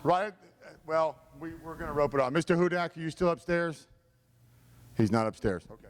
Right, well, we're going to rope it on. Mr. Hudak, are you still upstairs? He's not upstairs, okay.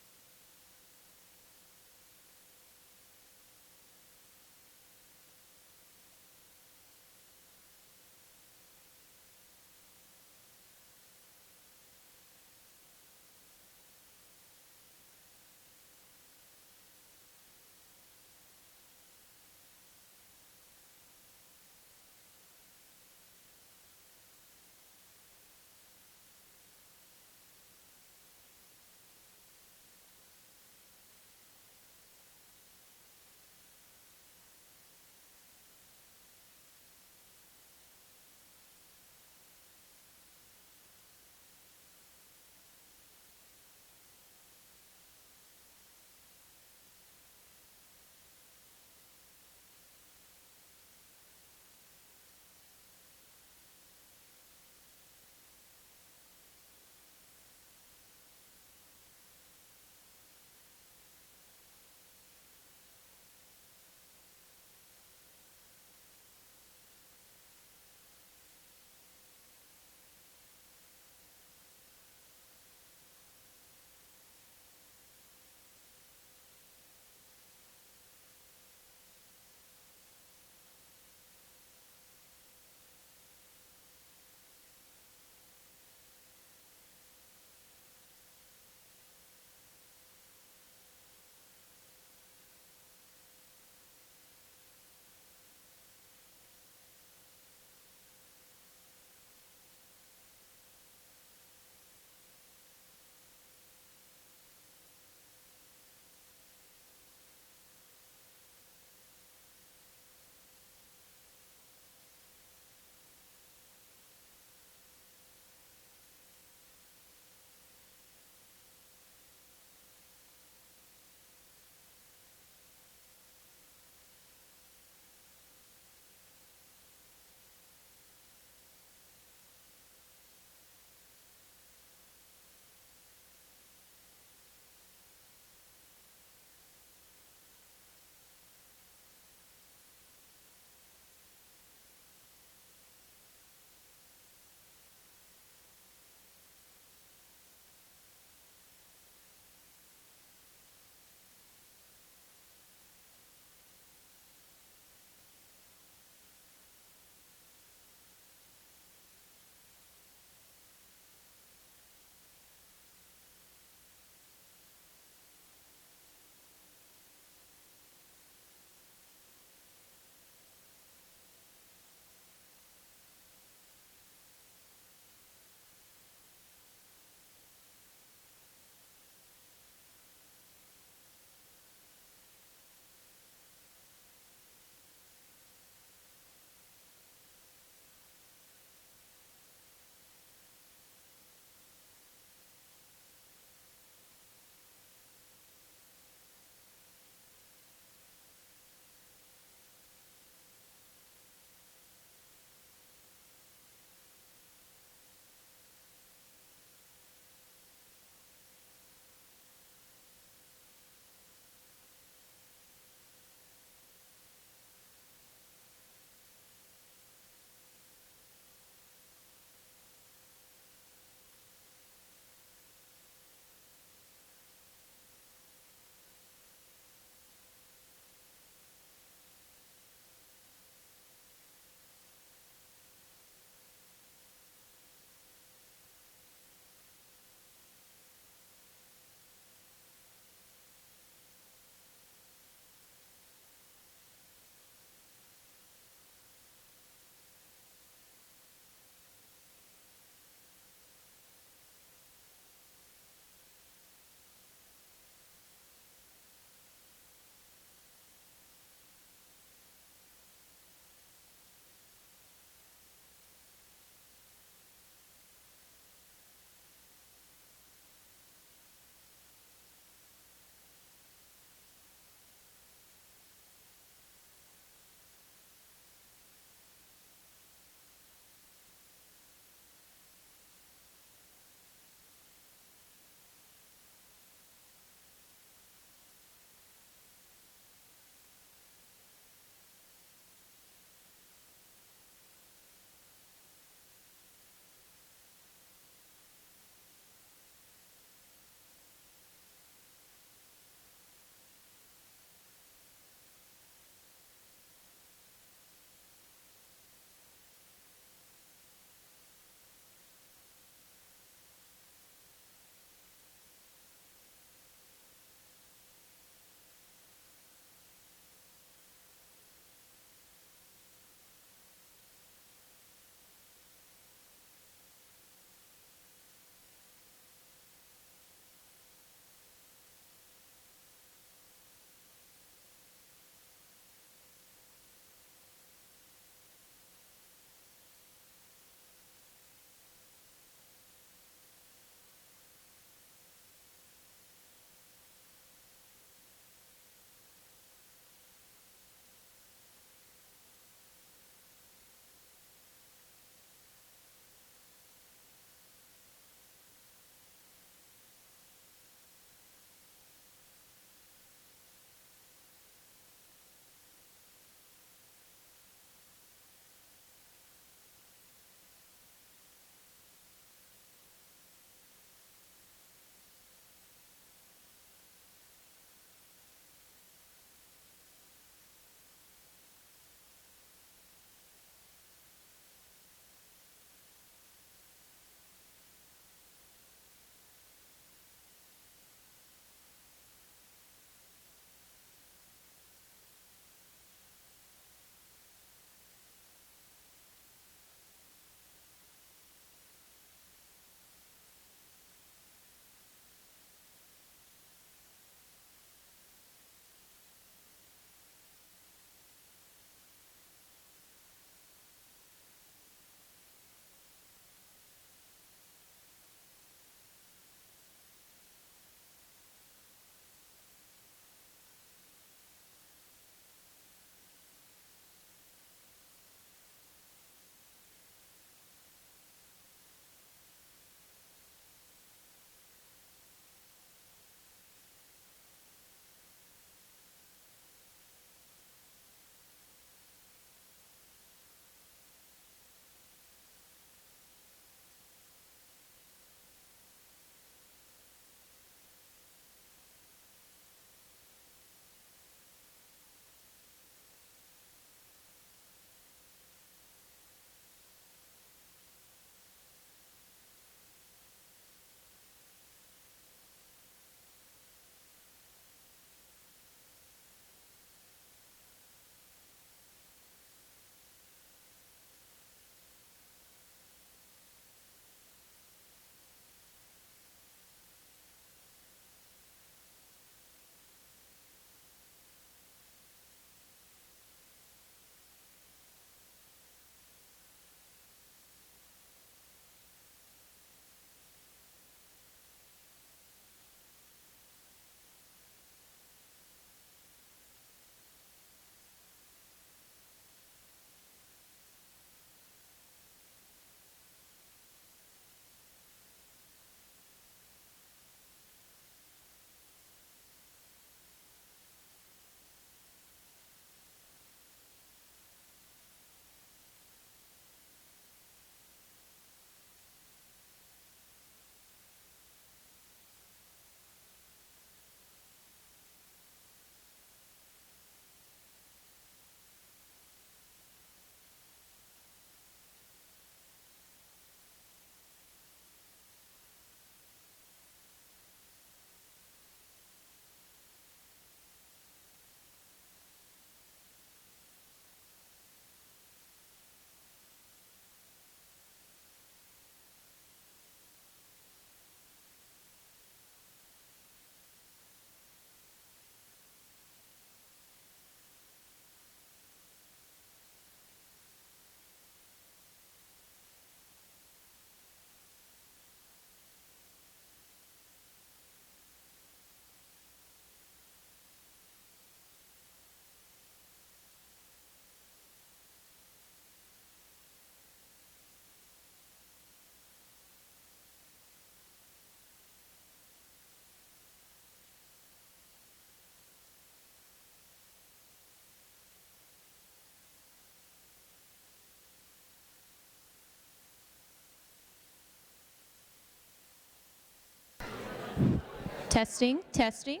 Testing, testing.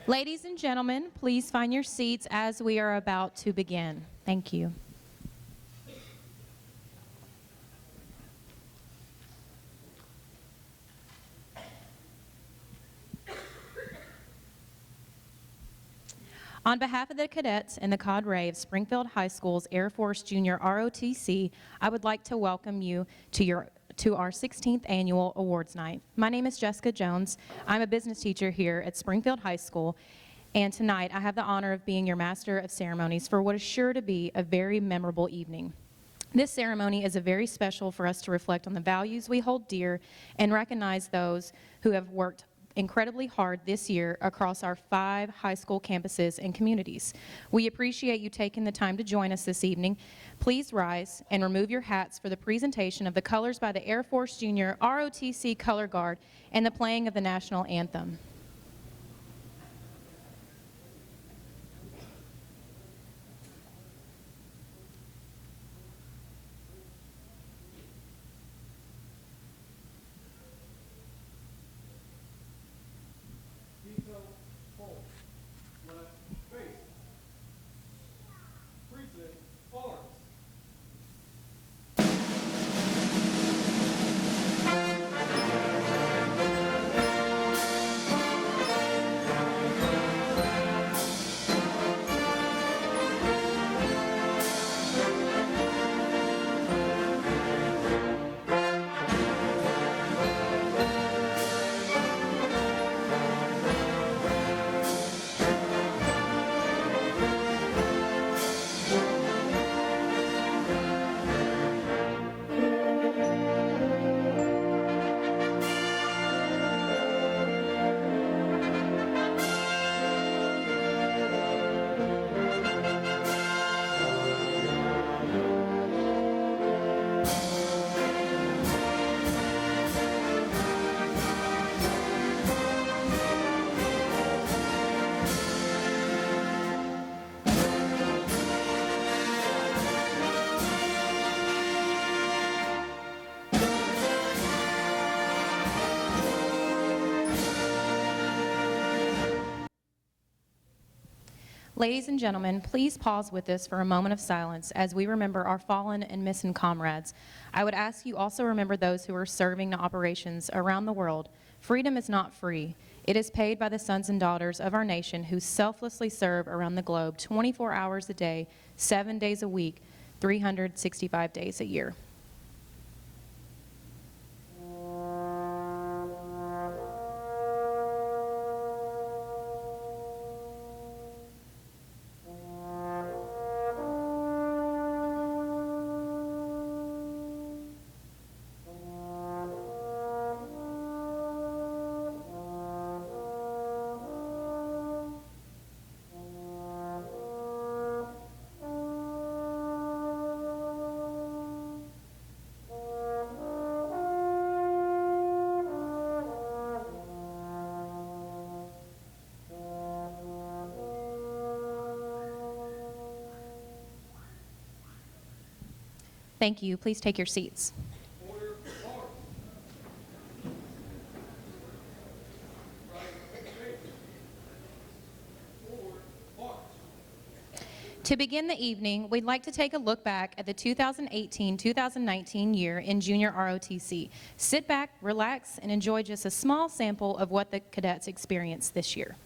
Ladies and gentlemen, please find your seats as we are about to begin. Thank you. On behalf of the cadets and the cadre of Springfield High School's Air Force Junior ROTC, I would like to welcome you to our 16th annual awards night. My name is Jessica Jones. I'm a business teacher here at Springfield High School, and tonight I have the honor of being your master of ceremonies for what is sure to be a very memorable evening. This ceremony is very special for us to reflect on the values we hold dear and recognize those who have worked incredibly hard this year across our 5 high school campuses and communities. We appreciate you taking the time to join us this evening. Please rise and remove your hats for the presentation of the colors by the Air Force Junior ROTC Color Guard and the playing of the national anthem. Ladies and gentlemen, please pause with us for a moment of silence as we remember our fallen and missing comrades. I would ask you also remember those who are serving in operations around the world. Freedom is not free. It is paid by the sons and daughters of our nation who selflessly serve around the globe 24 hours a day, 7 days a week, 365 days a year. Thank you. Please take your seats. To begin the evening, we'd like to take a look back at the 2018-2019 year in Junior ROTC. Sit back, relax, and enjoy just a small sample of what the cadets experienced this year.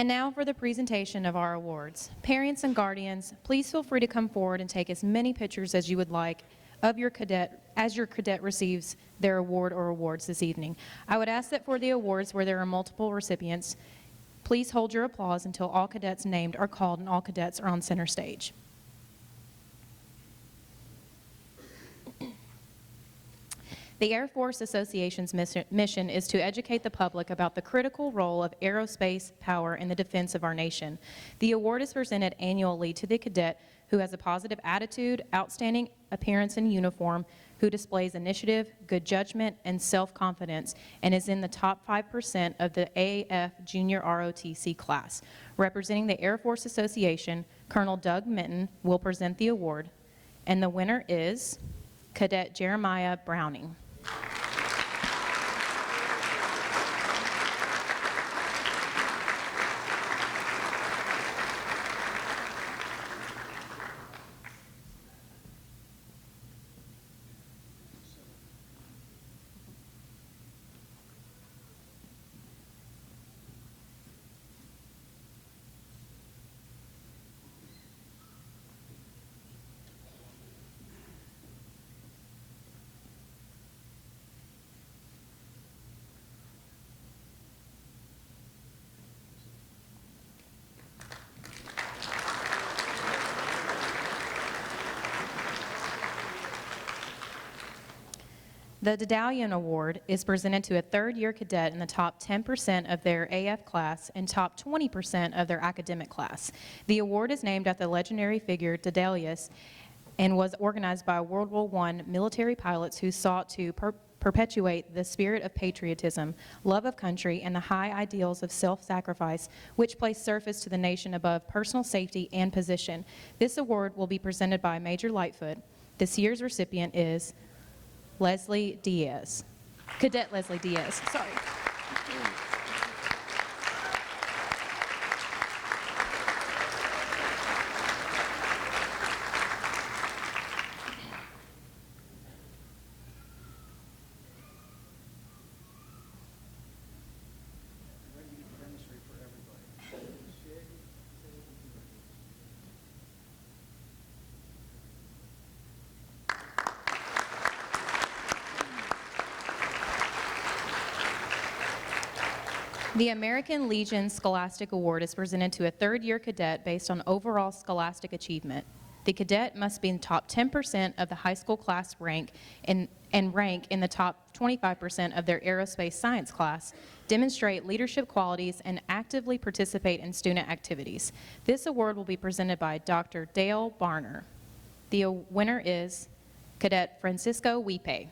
And now for the presentation of our awards. Parents and guardians, please feel free to come forward and take as many pictures as you would like of your cadet as your cadet receives their award or awards this evening. I would ask that for the awards where there are multiple recipients, please hold your applause until all cadets named are called and all cadets are on center stage. The Air Force Association's mission is to educate the public about the critical role of aerospace power in the defense of our nation. The award is presented annually to the cadet who has a positive attitude, outstanding appearance in uniform, who displays initiative, good judgment, and self-confidence, and is in the top 5% of the AAF Junior ROTC class. Representing the Air Force Association, Colonel Doug Minton will present the award, and the winner is Cadet Jeremiah Browning. The Dedallion Award is presented to a third-year cadet in the top 10% of their AF class and top 20% of their academic class. The award is named after the legendary figure Daedalus and was organized by World War I military pilots who sought to perpetuate the spirit of patriotism, love of country, and the high ideals of self-sacrifice, which place service to the nation above personal safety and position. This award will be presented by Major Lightfoot. This year's recipient is Leslie Diaz. Cadet Leslie Diaz, sorry. The American Legion Scholastic Award is presented to a third-year cadet based on overall scholastic achievement. The cadet must be in the top 10% of the high school class rank and rank in the top 25% of their aerospace science class, demonstrate leadership qualities, and actively participate in student activities. This award will be presented by Dr. Dale Barner. The winner is Cadet Francisco Wipe.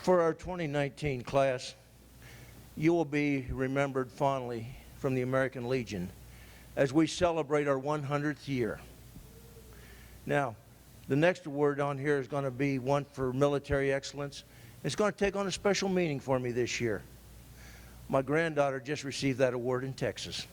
For our 2019 class, you will be remembered fondly from the American Legion as we celebrate our 100th year. Now, the next award on here is going to be one for military excellence. It's going to take on a special meaning for me this year. My granddaughter just received that award in Texas.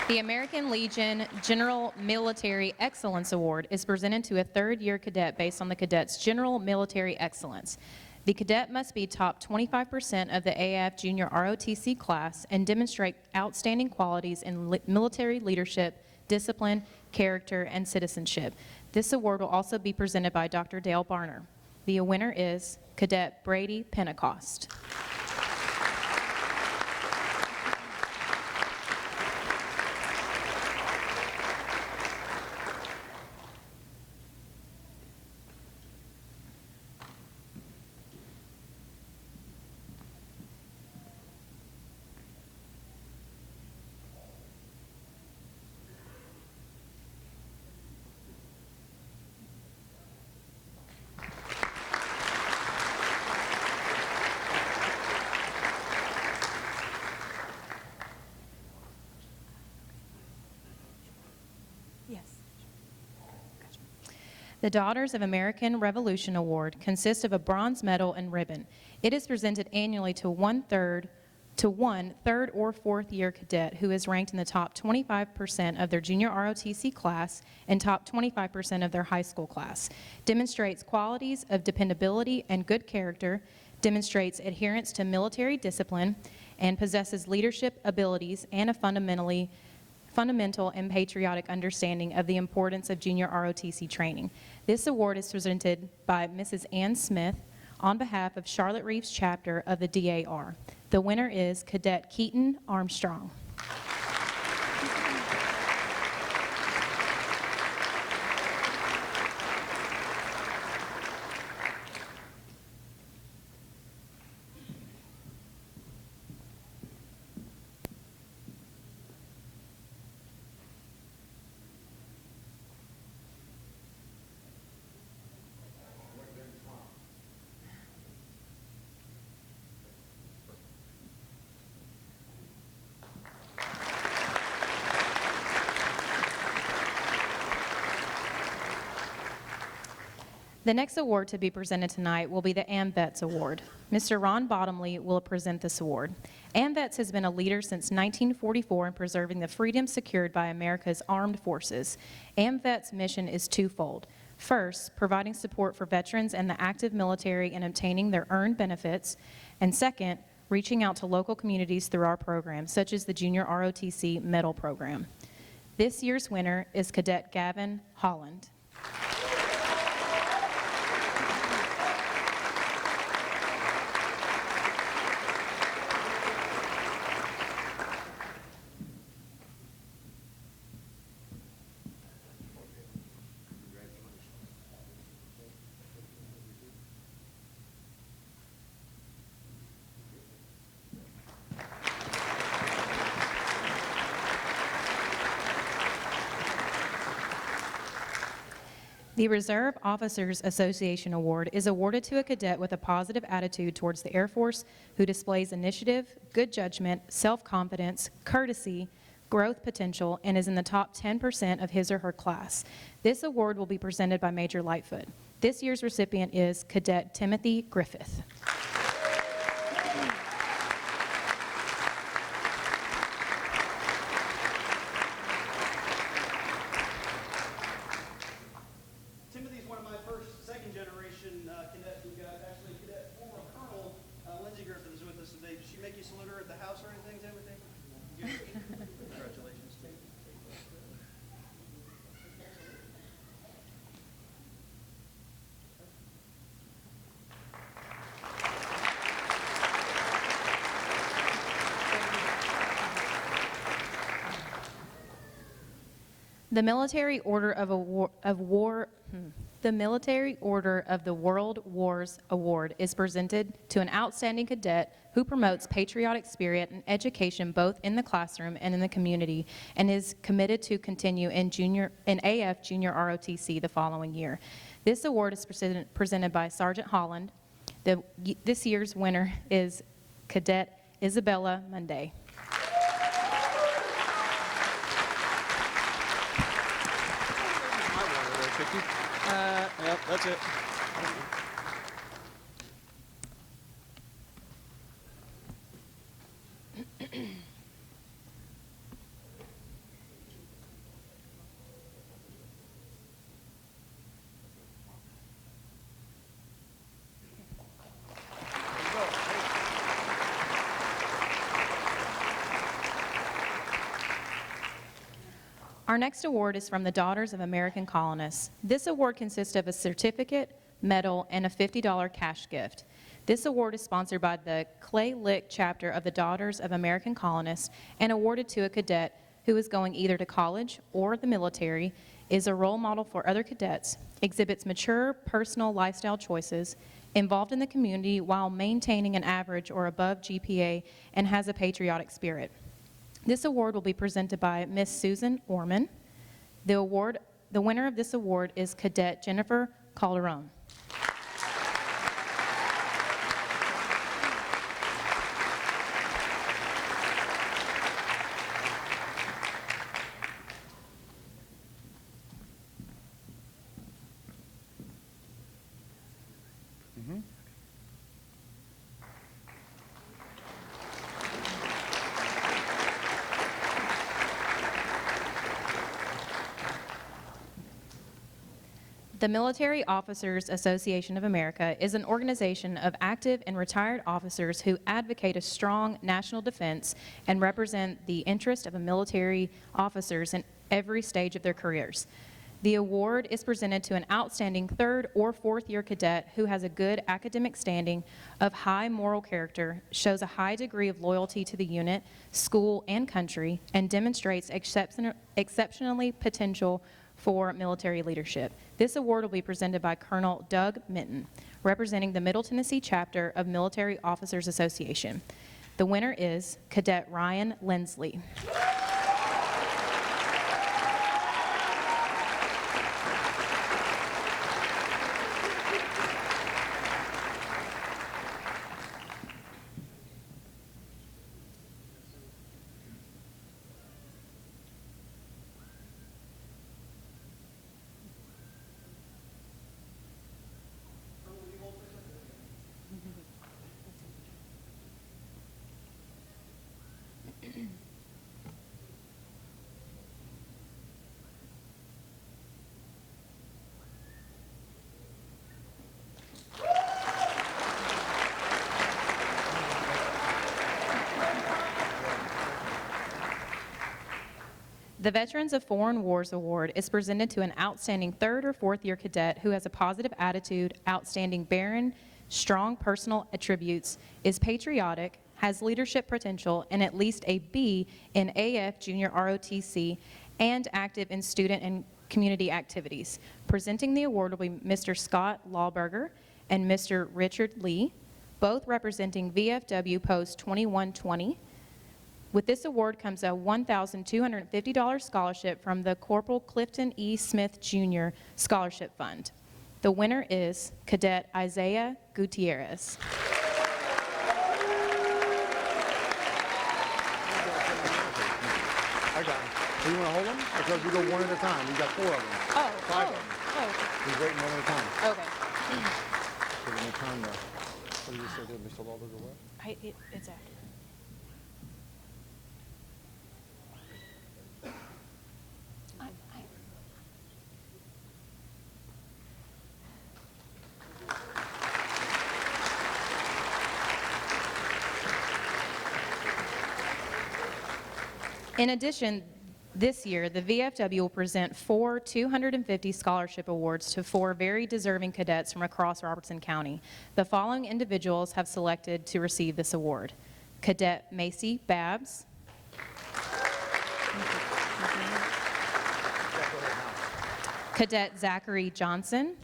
The American Legion General Military Excellence Award is presented to a third-year cadet based on the cadet's general military excellence. The cadet must be top 25% of the AF Junior ROTC class and demonstrate outstanding qualities in military leadership, discipline, character, and citizenship. This award will also be presented by Dr. Dale Barner. The winner is Cadet Brady Pentecost. The Daughters of American Revolution Award consists of a bronze medal and ribbon. It is presented annually to one third or fourth year cadet who is ranked in the top 25% of their junior ROTC class and top 25% of their high school class, demonstrates qualities of dependability and good character, demonstrates adherence to military discipline, and possesses leadership abilities and a fundamental and patriotic understanding of the importance of junior ROTC training. This award is presented by Mrs. Ann Smith on behalf of Charlotte Reeves chapter of the DAR. The winner is Cadet Keaton Armstrong. The next award to be presented tonight will be the AMVETS Award. Mr. Ron Bottomley will present this award. AMVETS has been a leader since 1944 in preserving the freedom secured by America's armed forces. AMVETS' mission is twofold. First, providing support for veterans and the active military in obtaining their earned benefits. And second, reaching out to local communities through our programs, such as the Junior ROTC Medal Program. This year's winner is Cadet Gavin Holland. The Reserve Officers Association Award is awarded to a cadet with a positive attitude towards the Air Force who displays initiative, good judgment, self-confidence, courtesy, growth potential, and is in the top 10% of his or her class. This award will be presented by Major Lightfoot. This year's recipient is Cadet Timothy Griffith. The Military Order of the World Wars Award is presented to an outstanding cadet who promotes patriotic spirit and education both in the classroom and in the community, and is committed to continue in AF Junior ROTC the following year. This award is presented by Sergeant Holland. This year's winner is Cadet Isabella Monday. Yep, that's it. Our next award is from the Daughters of American Colonists. This award consists of a certificate, medal, and a $50 cash gift. This award is sponsored by the Clay Lick chapter of the Daughters of American Colonists and awarded to a cadet who is going either to college or the military, is a role model for other cadets, exhibits mature personal lifestyle choices, involved in the community while maintaining an average or above GPA, and has a patriotic spirit. This award will be presented by Miss Susan Orman. The winner of this award is Cadet Jennifer Calderon. The Military Officers Association of America is an organization of active and retired officers who advocate a strong national defense and represent the interest of military officers in every stage of their careers. The award is presented to an outstanding third or fourth year cadet who has a good academic standing, of high moral character, shows a high degree of loyalty to the unit, school, and country, and demonstrates exceptionally potential for military leadership. This award will be presented by Colonel Doug Minton, representing the Middle Tennessee chapter of Military Officers Association. The winner is Cadet Ryan Lindsley. The Veterans of Foreign Wars Award is presented to an outstanding third or fourth year cadet who has a positive attitude, outstanding bearing, strong personal attributes, is patriotic, has leadership potential, and at least a B in AF Junior ROTC, and active in student and community activities. Presenting the award will be Mr. Scott Lawberger and Mr. Richard Lee, both representing VFW Post 2120. With this award comes a $1,250 scholarship from the Corporal Clifton E. Smith Jr. Scholarship Fund. The winner is Cadet Isaiah Gutierrez. I got him. Do you want to hold them? Because we go one at a time. We got 4 of them. Oh, 5 of them. He's waiting one at a time. Okay. Give him time to, what did you say to Mr. Lawberger? What? It's after. In addition, this year, the VFW will present 4 250 scholarship awards to 4 very deserving cadets from across Robertson County. The following individuals have selected to receive this award: Cadet Macy Babbs, Cadet Zachary Johnson,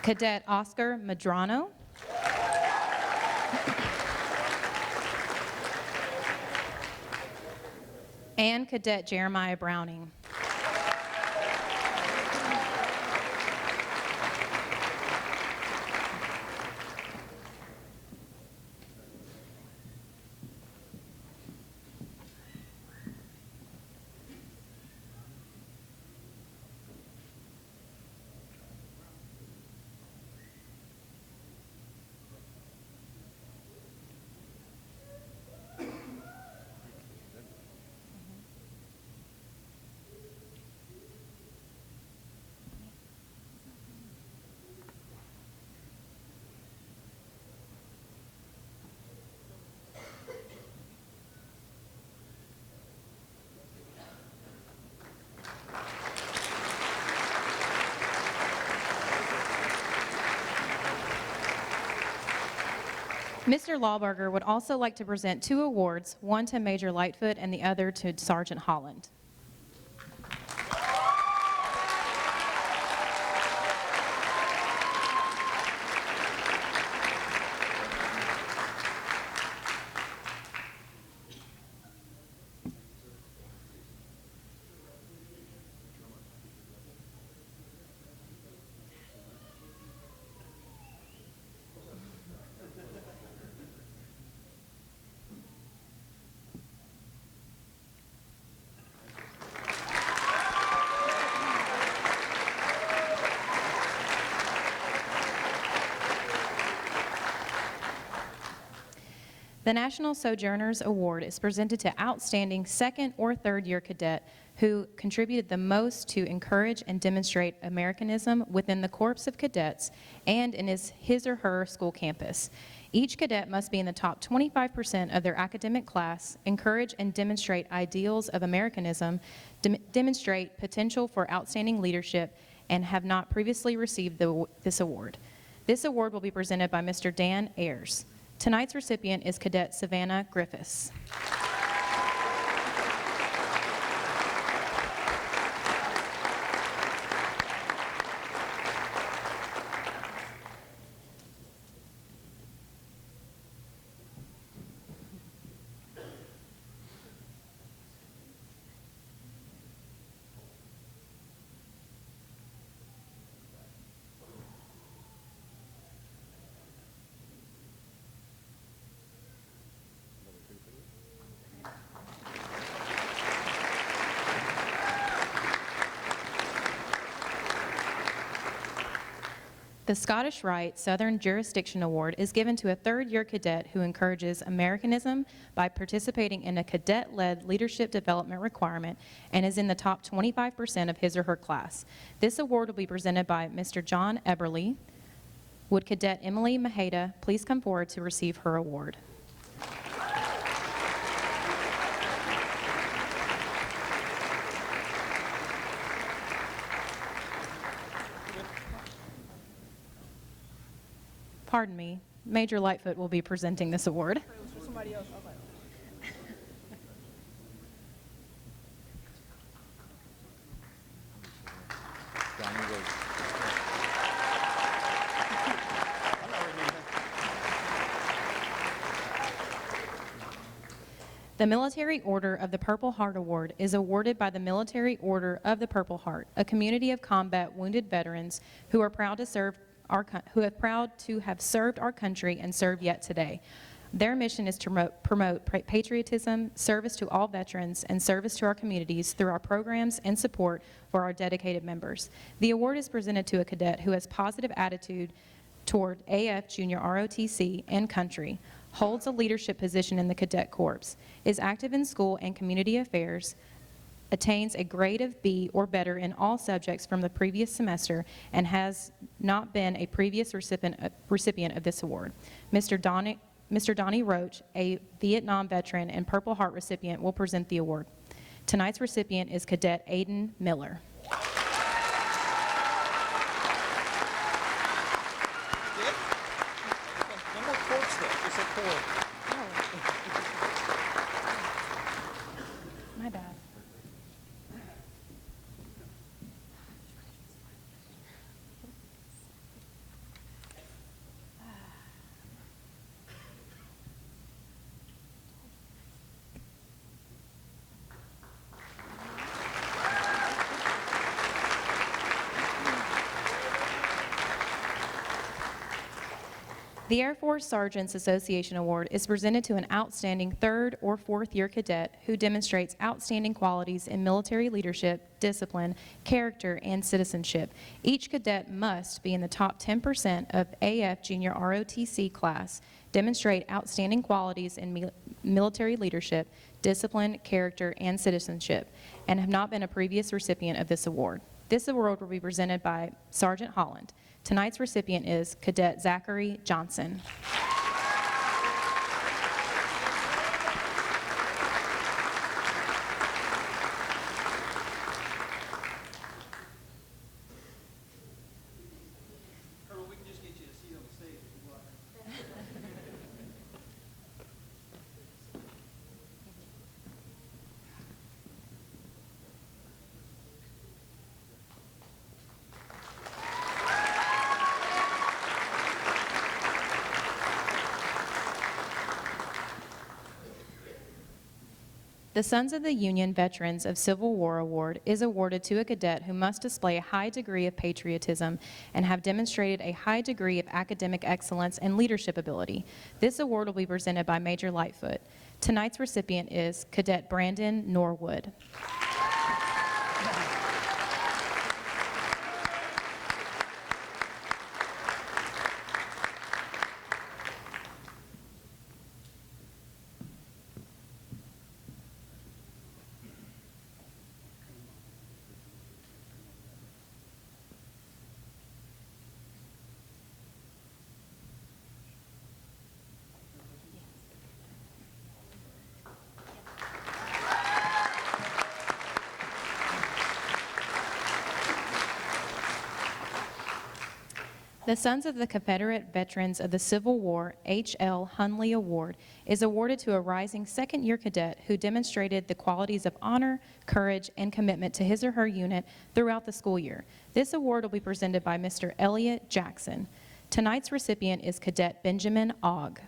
Cadet Oscar Madrano, and Cadet Jeremiah Browning. Mr. Lawberger would also like to present 2 awards, one to Major Lightfoot and the other to Sergeant Holland. The National Sojourners Award is presented to outstanding second or third year cadet who contributed the most to encourage and demonstrate Americanism within the Corps of Cadets and in his or her school campus. Each cadet must be in the top 25% of their academic class, encourage and demonstrate ideals of Americanism, demonstrate potential for outstanding leadership, and have not previously received this award. This award will be presented by Mr. Dan Ayers. Tonight's recipient is Cadet Savannah Griffiths. The Scottish Rite Southern Jurisdiction Award is given to a third-year cadet who encourages Americanism by participating in a cadet-led leadership development requirement and is in the top 25% of his or her class. This award will be presented by Mr. John Eberly. Would Cadet Emily Maheda please come forward to receive her award? Pardon me, Major Lightfoot will be presenting this award. Somebody else. The Military Order of the Purple Heart Award is awarded by the Military Order of the Purple Heart, a community of combat wounded veterans who are proud to have served our country and serve yet today. Their mission is to promote patriotism, service to all veterans, and service to our communities through our programs and support for our dedicated members. The award is presented to a cadet who has positive attitude toward AF Junior ROTC and country, holds a leadership position in the Cadet Corps, is active in school and community affairs, attains a grade of B or better in all subjects from the previous semester, and has not been a previous recipient of this award. Mr. Donnie Roach, a Vietnam veteran and Purple Heart recipient, will present the award. Tonight's recipient is Cadet Aiden Miller. My bad. The Air Force Sergeants Association Award is presented to an outstanding third or fourth year cadet who demonstrates outstanding qualities in military leadership, discipline, character, and citizenship. Each cadet must be in the top 10% of AF Junior ROTC class, demonstrate outstanding qualities in military leadership, discipline, character, and citizenship, and have not been a previous recipient of this award. This award will be presented by Sergeant Holland. Tonight's recipient is Cadet Zachary Johnson. We can just get you a seat on the stage if you want. The Sons of the Union Veterans of Civil War Award is awarded to a cadet who must display a high degree of patriotism and have demonstrated a high degree of academic excellence and leadership ability. This award will be presented by Major Lightfoot. Tonight's recipient is Cadet Brandon Norwood. The Sons of the Confederate Veterans of the Civil War H.L. Hunley Award is awarded to a rising second-year cadet who demonstrated the qualities of honor, courage, and commitment to his or her unit throughout the school year. This award will be presented by Mr. Elliot Jackson. Tonight's recipient is Cadet Benjamin Ogg.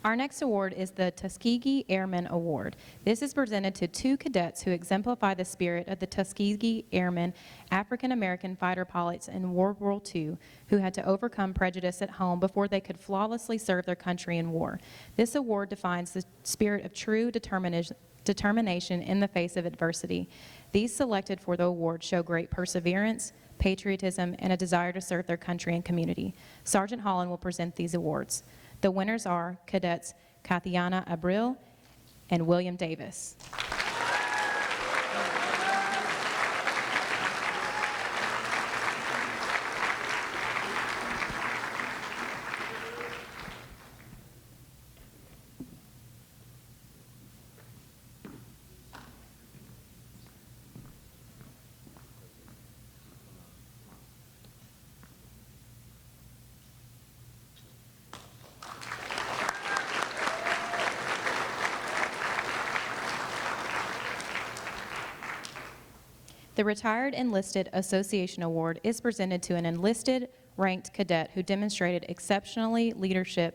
Our next award is the Tuskegee Airmen Award. This is presented to 2 cadets who exemplify the spirit of the Tuskegee Airmen, African-American fighter pilots in World War II, who had to overcome prejudice at home before they could flawlessly serve their country in war. This award defines the spirit of true determination in the face of adversity. These selected for the award show great perseverance, patriotism, and a desire to serve their country and community. Sergeant Holland will present these awards. The winners are Cadets Kathiana Abril and William Davis. The Retired Enlisted Association Award is presented to an enlisted ranked cadet who demonstrated exceptional leadership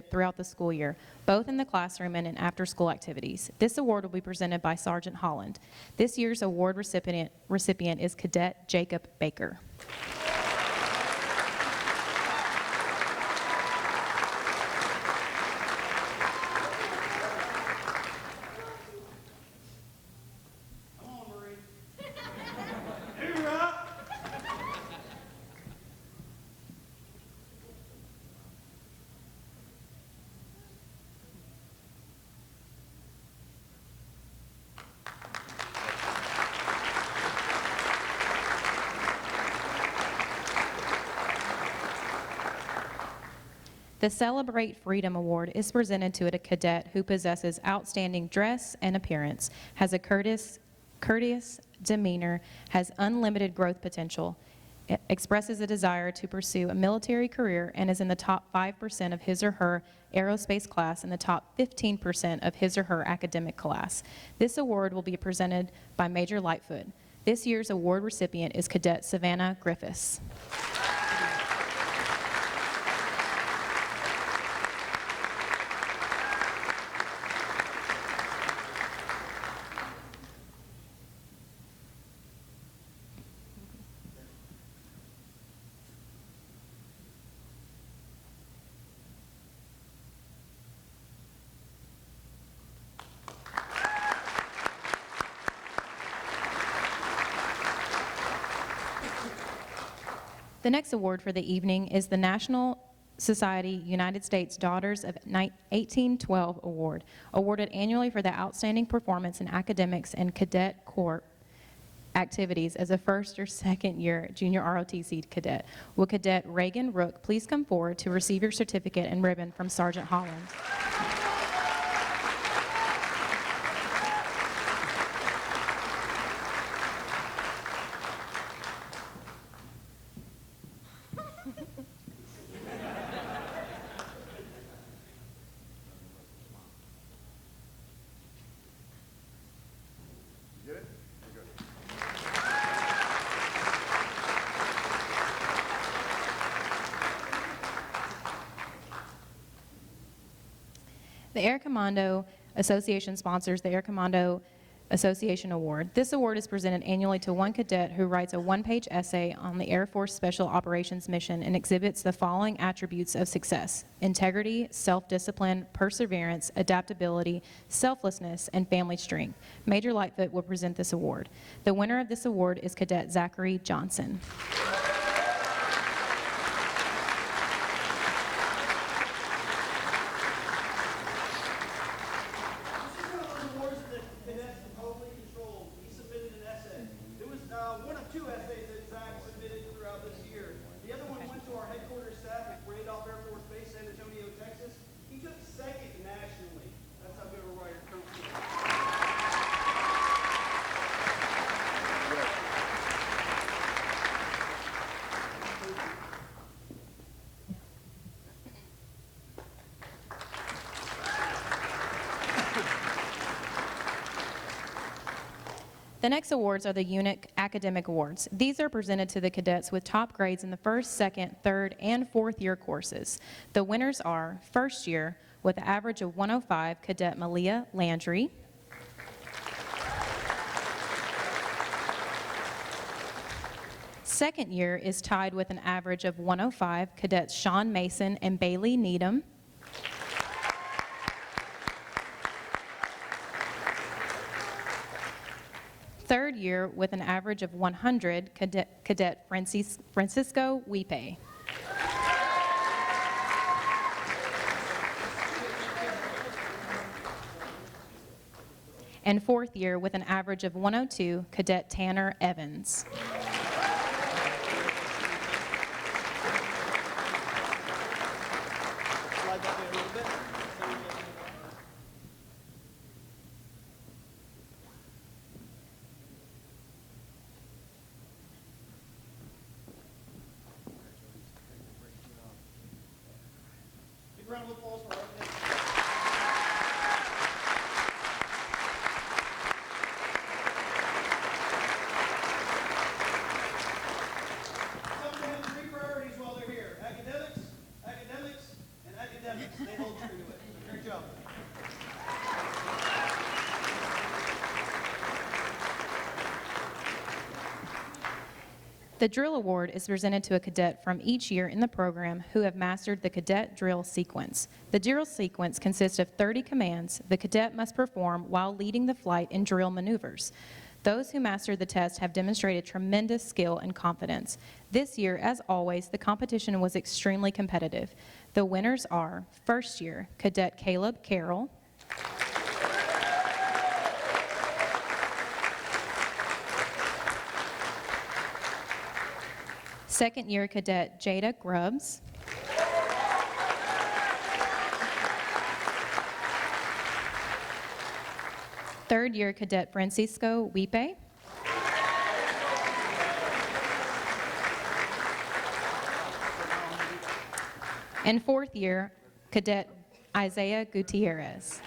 throughout the school year, both in the classroom and in after-school activities. This award will be presented by Sergeant Holland. This year's award recipient is Cadet Jacob Baker. The Celebrate Freedom Award is presented to a cadet who possesses outstanding dress and appearance, has a courteous demeanor, has unlimited growth potential, expresses a desire to pursue a military career, and is in the top 5% of his or her aerospace class and the top 15% of his or her academic class. This award will be presented by Major Lightfoot. This year's award recipient is Cadet Savannah Griffiths. The next award for the evening is the National Society United States Daughters of 1812 Award, awarded annually for the outstanding performance in academics and cadet corps activities as a first or second year junior ROTC cadet. Will Cadet Reagan Rook please come forward to receive your certificate and ribbon from Sergeant Holland? Get it? Good. The Air Commando Association sponsors the Air Commando Association Award. This award is presented annually to one cadet who writes a one-page essay on the Air Force Special Operations mission and exhibits the following attributes of success: integrity, self-discipline, perseverance, adaptability, selflessness, and family strength. Major Lightfoot will present this award. The winner of this award is Cadet Zachary Johnson. This is one of those awards that cadets can totally control. He submitted an essay. It was one of two essays that Zach submitted throughout this year. The other one went to our headquarters staff at Randolph Air Force Base, San Antonio, Texas. He took second nationally. That's how good of a writer Coach is. The next awards are the UNIC Academic Awards. These are presented to the cadets with top grades in the first, second, third, and fourth year courses. The winners are first year with an average of 105, Cadet Malia Landry. Second year is tied with an average of 105, Cadets Sean Mason and Bailey Needham. Third year with an average of 100, Cadet Francisco Wipe. And fourth year with an average of 102, Cadet Tanner Evans. Slide that way a little bit. Big round of applause for our cadets. Some of them have three priorities while they're here: academics, academics, and academics. They hold true to it. Great job. The Drill Award is presented to a cadet from each year in the program who have mastered the cadet drill sequence. The drill sequence consists of 30 commands the cadet must perform while leading the flight in drill maneuvers. Those who mastered the test have demonstrated tremendous skill and confidence. This year, as always, the competition was extremely competitive. The winners are first year, Cadet Caleb Carroll. Second year, Cadet Jada Grubbs. Third year, Cadet Francisco Wipe. And fourth year, Cadet Isaiah Gutierrez.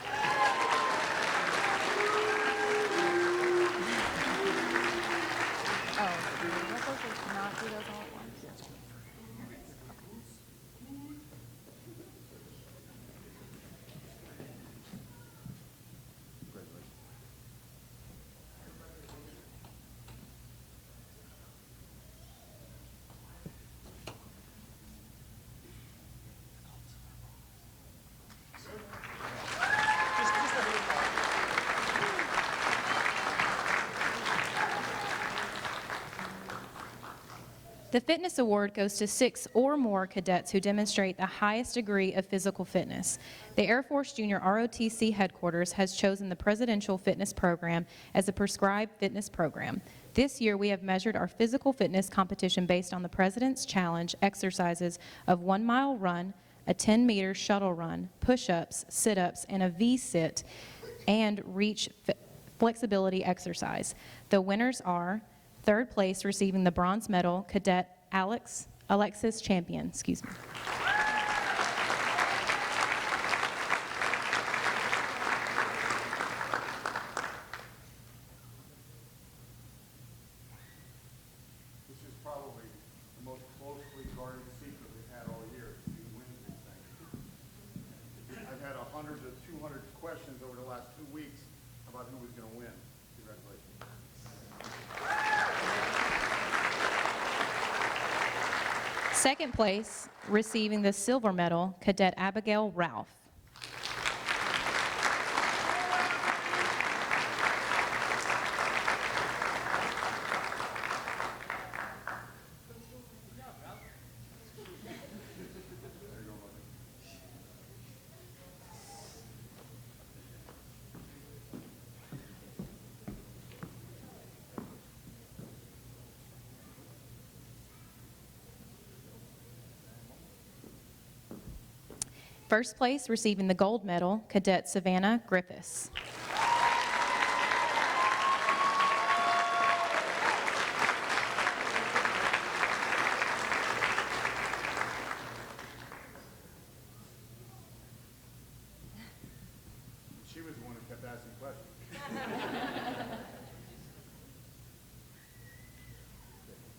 The Fitness Award goes to 6 or more cadets who demonstrate the highest degree of physical fitness. The Air Force Junior ROTC headquarters has chosen the Presidential Fitness Program as a prescribed fitness program. This year, we have measured our physical fitness competition based on the President's Challenge exercises of 1-mile run, a 10-meter shuttle run, push-ups, sit-ups, and a V-sit, and reach flexibility exercise. The winners are third place, receiving the bronze medal, Cadet Alexis Champion. Excuse me. This is probably the most closely guarded secret we've had all year. Who wins this thing? I've had 100 to 200 questions over the last 2 weeks about who was going to win. Second place, receiving the silver medal, Cadet Abigail Ralph. First place, receiving the gold medal, Cadet Savannah Griffiths. She was the one who kept asking questions.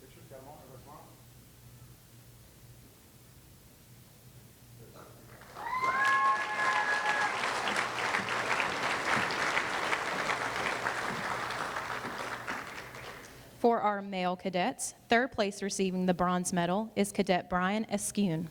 Pictures, got them all, everybody smile? For our male cadets, third place receiving the bronze medal is Cadet Brian Escune.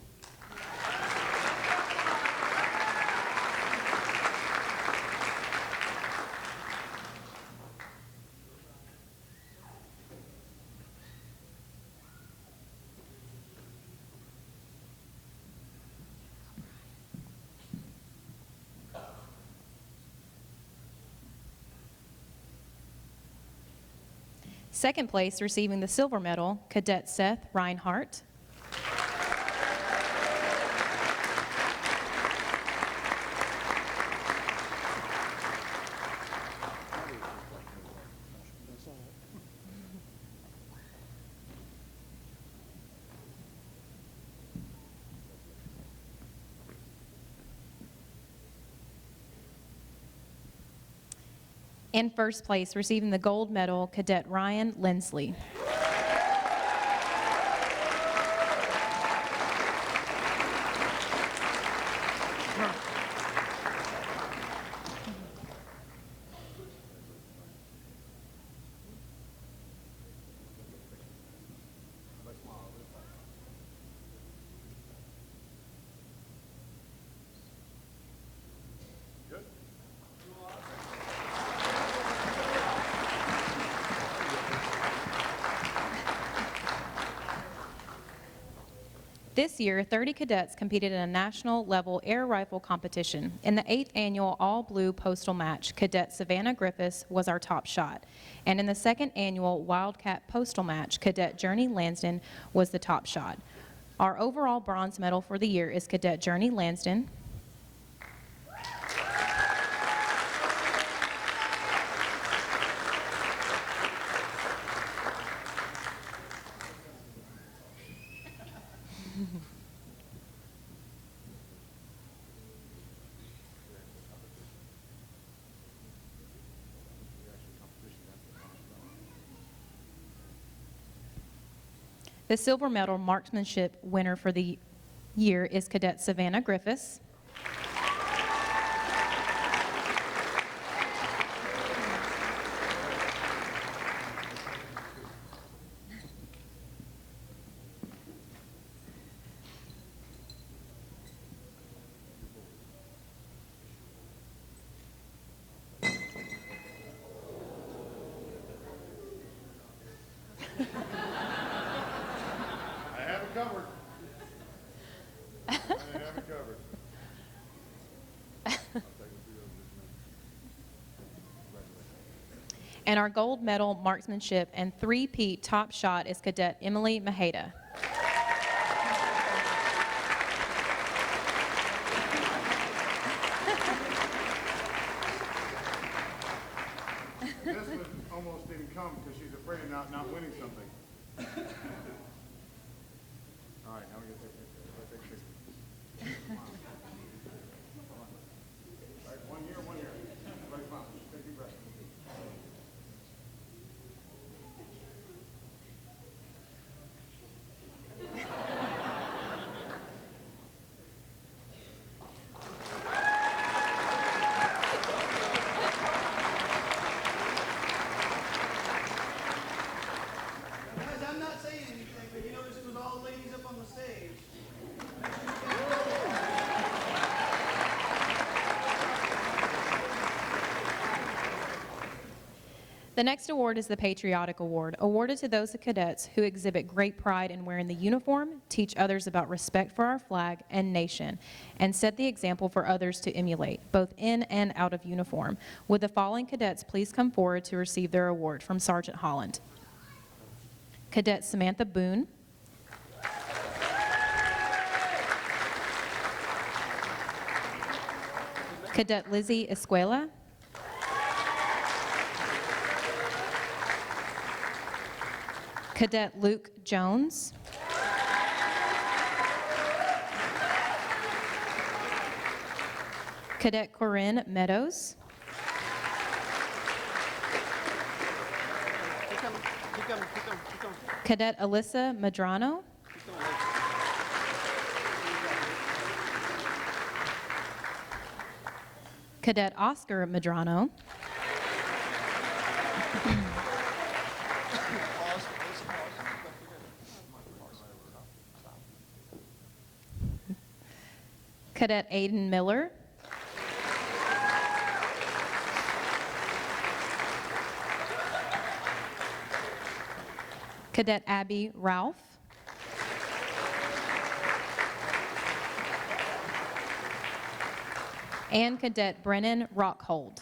Second place receiving the silver medal, Cadet Seth Reinhardt. In first place, receiving the gold medal, Cadet Ryan Lindsley. Good. This year, 30 cadets competed in a national level air rifle competition. In the 8th annual all-blue postal match, Cadet Savannah Griffiths was our top shot. And in the 2nd annual Wildcat postal match, Cadet Journey Lansden was the top shot. Our overall bronze medal for the year is Cadet Journey Lansden. The silver medal marksmanship winner for the year is Cadet Savannah Griffiths. I have it covered. I have it covered. I'll take a few of this. And our gold medal marksmanship and three-peat top shot is Cadet Emily Maheda. This one almost didn't come because she's afraid of not winning something. All right, now we get to take pictures. Let's take pictures. Come on. Come on. All right, 1 year, 1 year. Everybody smile. Just take a deep breath. I'm not saying anything, but you notice it was all ladies up on the stage. The next award is the Patriotic Award, awarded to those cadets who exhibit great pride in wearing the uniform, teach others about respect for our flag and nation, and set the example for others to emulate, both in and out of uniform. Would the following cadets please come forward to receive their award from Sergeant Holland? Cadet Samantha Boone. Cadet Lizzie Escuela. Cadet Luke Jones. Cadet Corinne Meadows. Cadet Alyssa Madrano. Cadet Oscar Madrano. Cadet Aiden Miller. Cadet Abby Ralph. And Cadet Brennan Rockhold.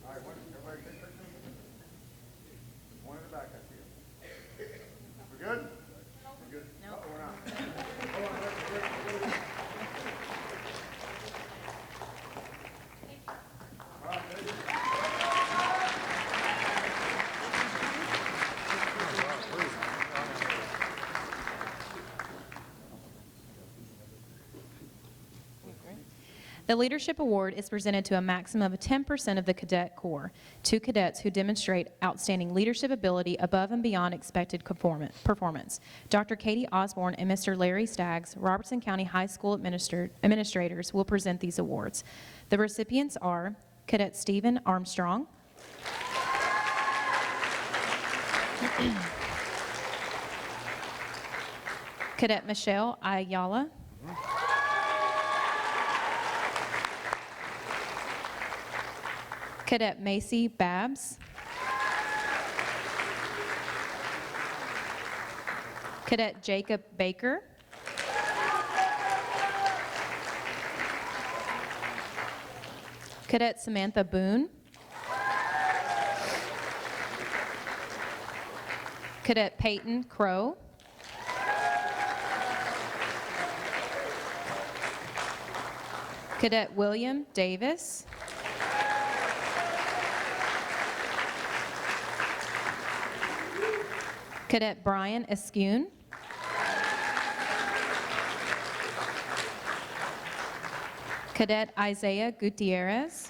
All right, everybody take pictures? One in the back, I see it. We're good? We're good? No. Oh, we're not. Hold on, let's all right, ready? The Leadership Award is presented to a maximum of 10% of the cadet corps, to cadets who demonstrate outstanding leadership ability above and beyond expected performance. Dr. Katie Osborne and Mr. Larry Staggs, Robertson County High School administrators, will present these awards. The recipients are Cadet Stephen Armstrong, Cadet Michelle Ayala, Cadet Macy Babs, Cadet Jacob Baker, Cadet Samantha Boone, Cadet Peyton Crow, Cadet William Davis, Cadet Brian Escune, Cadet Isaiah Gutierrez,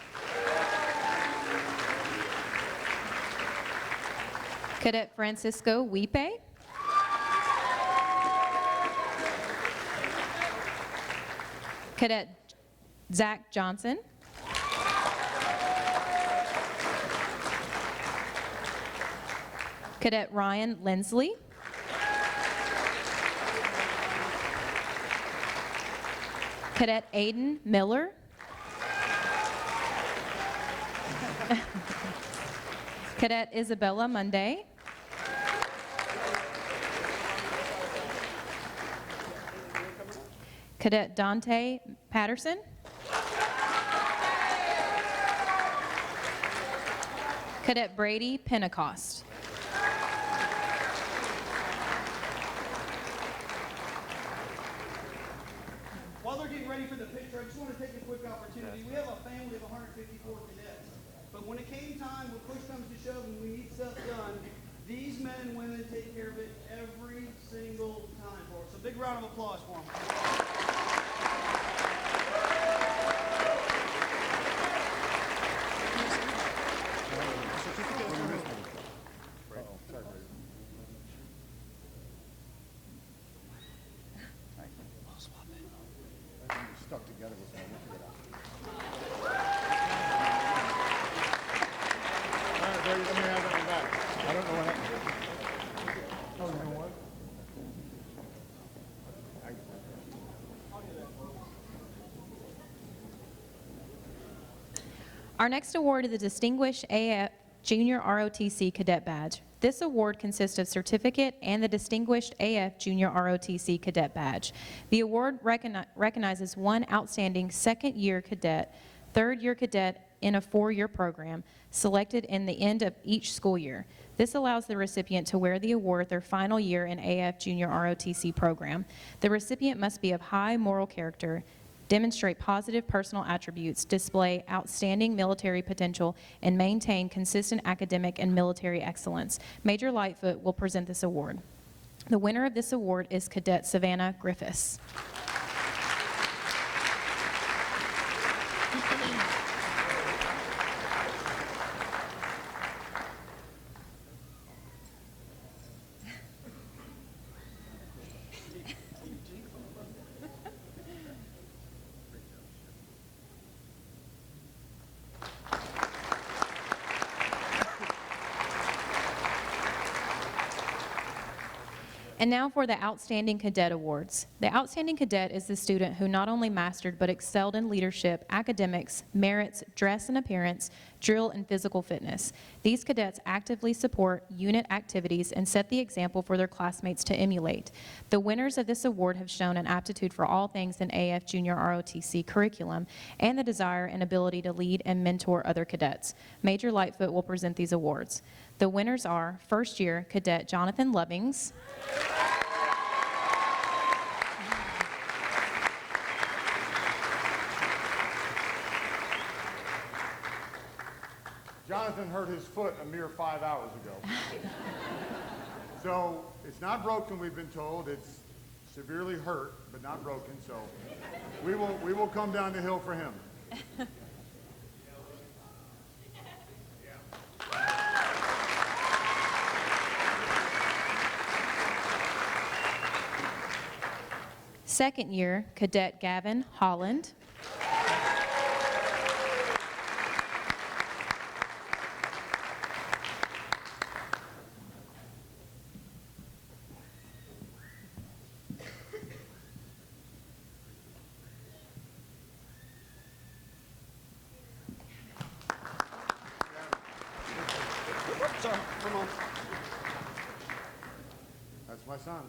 Cadet Francisco Wipe, Cadet Zach Johnson, Cadet Ryan Lindsley, Cadet Aiden Miller, Cadet Isabella Monday, Cadet Dante Patterson, Cadet Brady Pentecost. While they're getting ready for the picture, I just want to take a quick opportunity. We have a family of 154 cadets. But when it came time, when push comes to shove and we need stuff done, these men and women take care of it every single time for us. So big round of applause for them. let me have that one back. I don't know what happened. Oh, you know what? Our next award is the Distinguished AF Junior ROTC Cadet Badge. This award consists of certificate and the Distinguished AF Junior ROTC Cadet Badge. The award recognizes one outstanding second-year cadet, third-year cadet in a four-year program, selected in the end of each school year. This allows the recipient to wear the award their final year in AF Junior ROTC program. The recipient must be of high moral character, demonstrate positive personal attributes, display outstanding military potential, and maintain consistent academic and military excellence. Major Lightfoot will present this award. The winner of this award is Cadet Savannah Griffiths. And now for the Outstanding Cadet Awards. The Outstanding Cadet is the student who not only mastered but excelled in leadership, academics, merits, dress and appearance, drill, and physical fitness. These cadets actively support unit activities and set the example for their classmates to emulate. The winners of this award have shown an aptitude for all things in AF Junior ROTC curriculum and the desire and ability to lead and mentor other cadets. Major Lightfoot will present these awards. The winners are first year Cadet Jonathan Lovings, Jonathan hurt his foot a mere 5 hours ago. So it's not broken, we've been told. It's severely hurt, but not broken. So we will come down the hill for him. second year Cadet Gavin Holland, Come on. That's my son.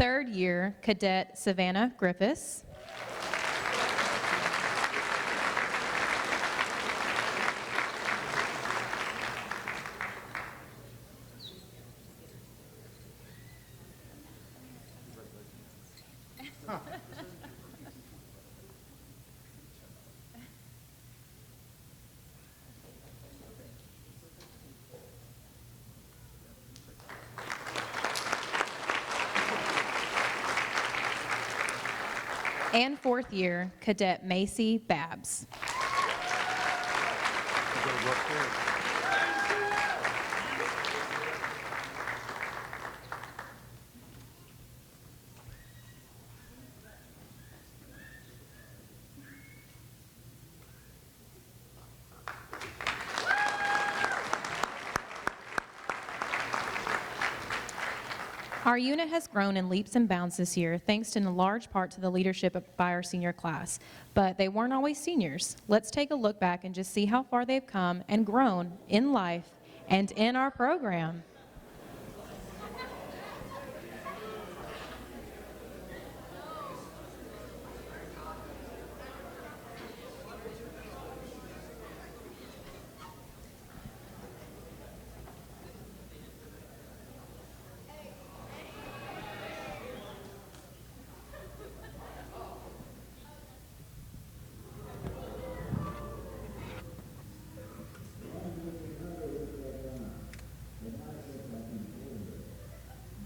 third year Cadet Savannah Griffiths, and fourth year Cadet Macy Babs. Our unit has grown in leaps and bounds this year, thanks in large part to the leadership by our senior class. But they weren't always seniors. Let's take a look back and just see how far they've come and grown in life and in our program.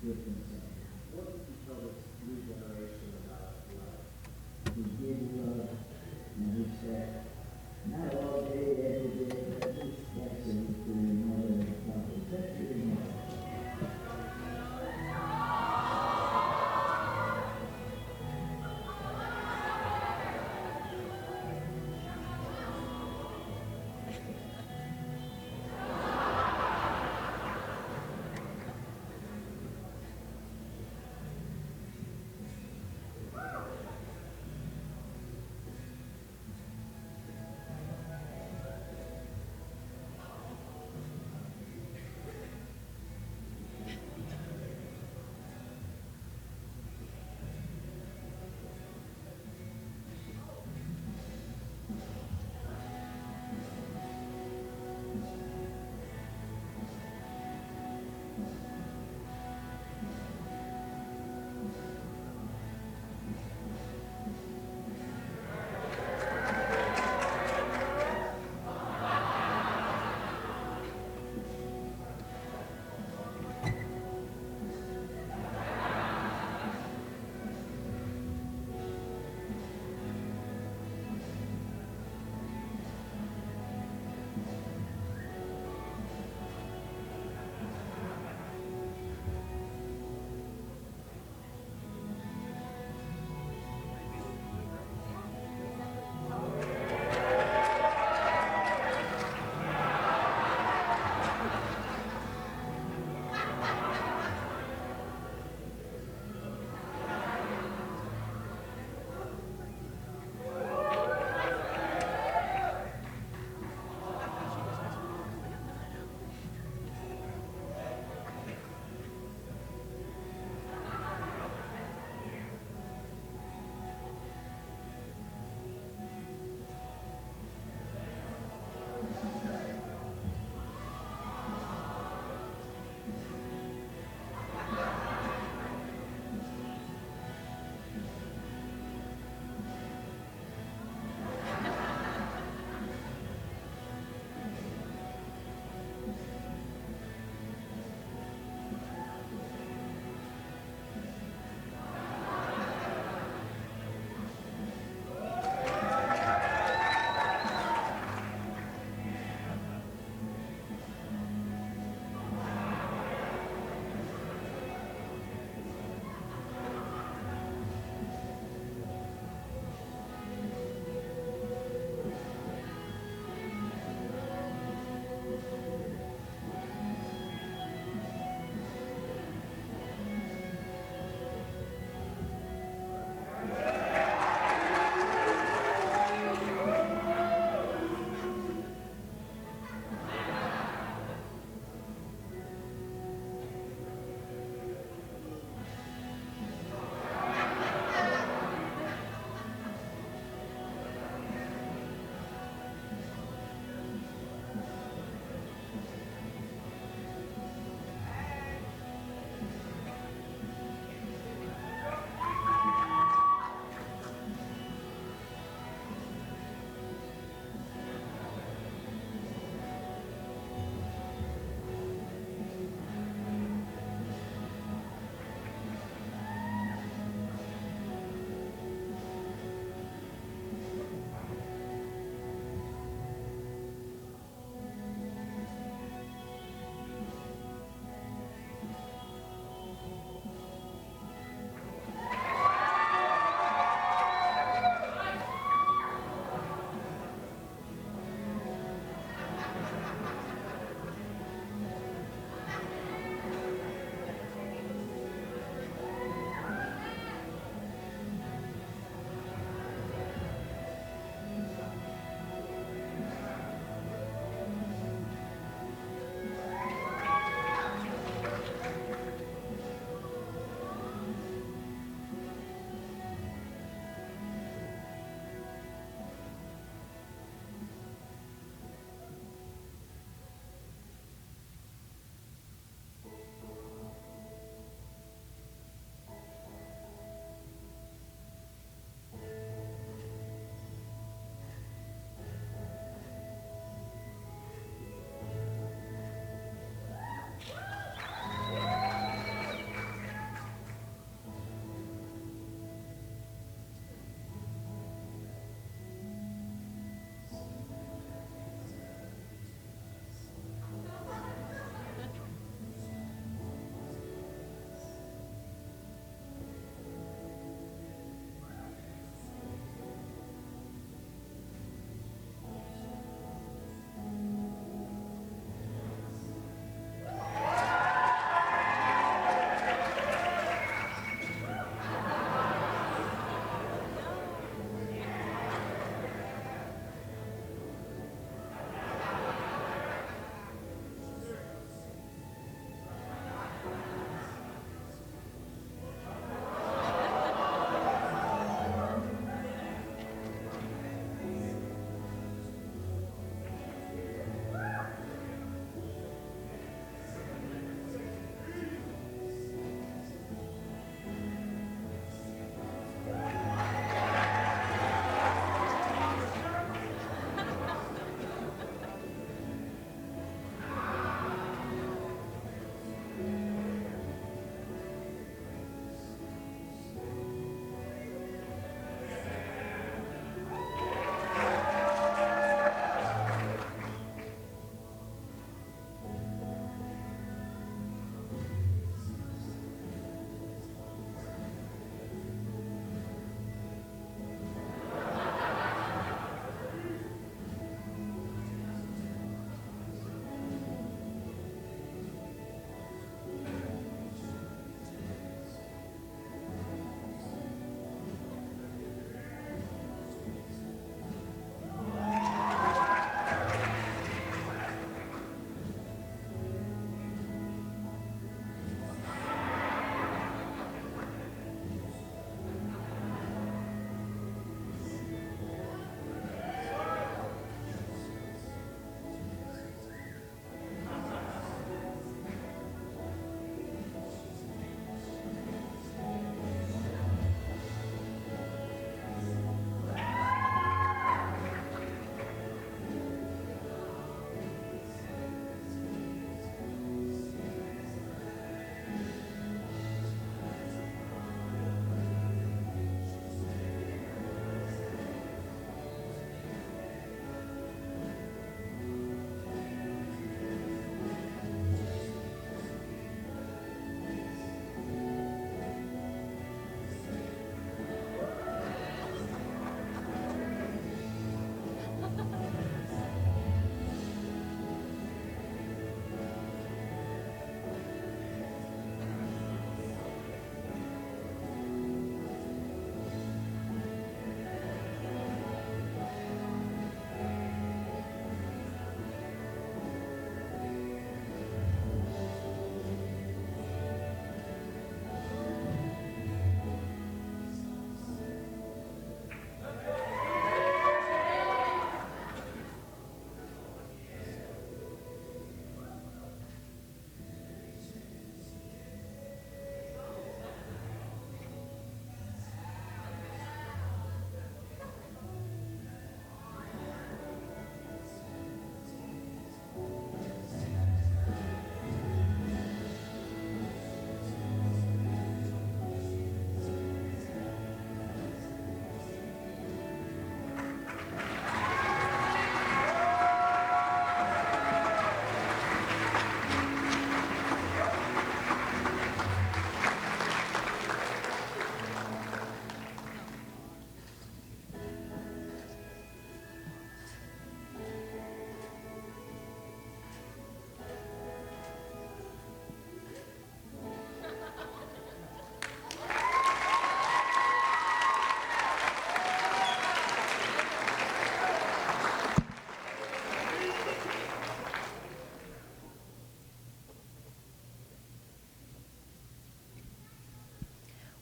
Good. generation about love. To give love and respect, not all day, every day, but especially to another couple centuries more.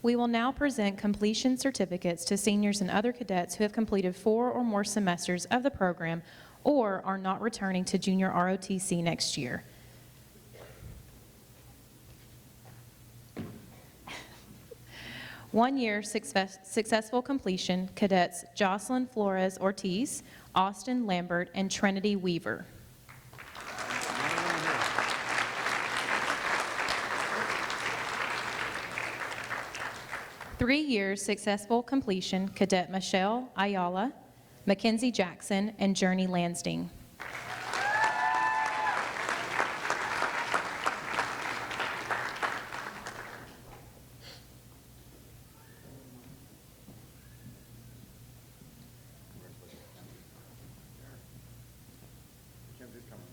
We will now present completion certificates to seniors and other cadets who have completed 4 or more semesters of the program or are not returning to junior ROTC next year. One-year successful completion, cadets Jocelyn Flores Ortiz, Austin Lambert, and Trinity Weaver. Three-year successful completion, cadet Michelle Ayala, Mackenzie Jackson, and Journey Lansding. Mackenzie's coming.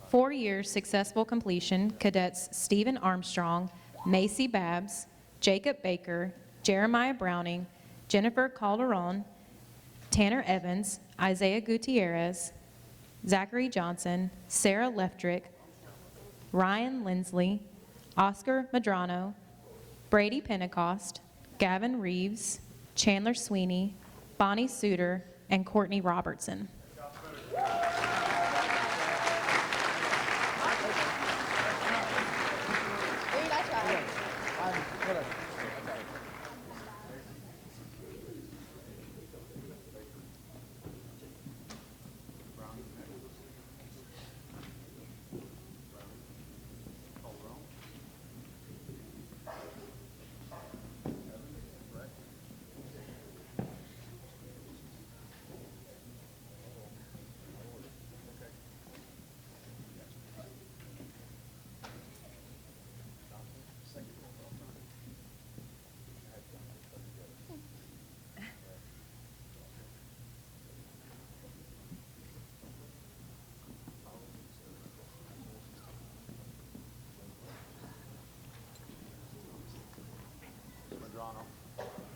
4-year successful completion, cadets Stephen Armstrong, Macy Babs, Jacob Baker, Jeremiah Browning, Jennifer Calderon, Tanner Evans, Isaiah Gutierrez, Zachary Johnson, Sarah Leftrick, Ryan Lindsley, Oscar Madrano, Brady Pentecost, Gavin Reeves, Chandler Sweeney, Bonnie Suter, and Courtney Robertson.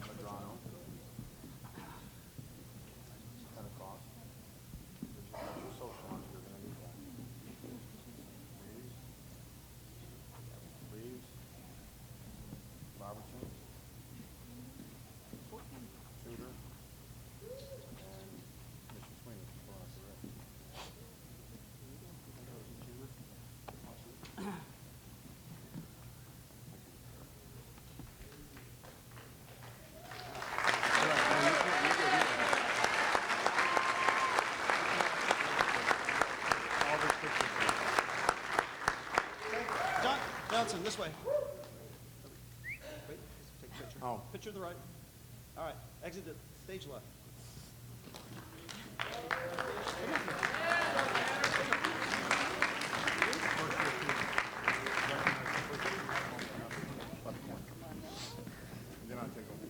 Madrano. Pentecost. Social ones, you're going to need that. Reeves. Robertson. Suter. And Mr. Sweeney. Pulling up the rest. John, Johnson, this way. Wait, take a picture. Oh. Picture to the right. All right, exit the stage left. Then I'll take over.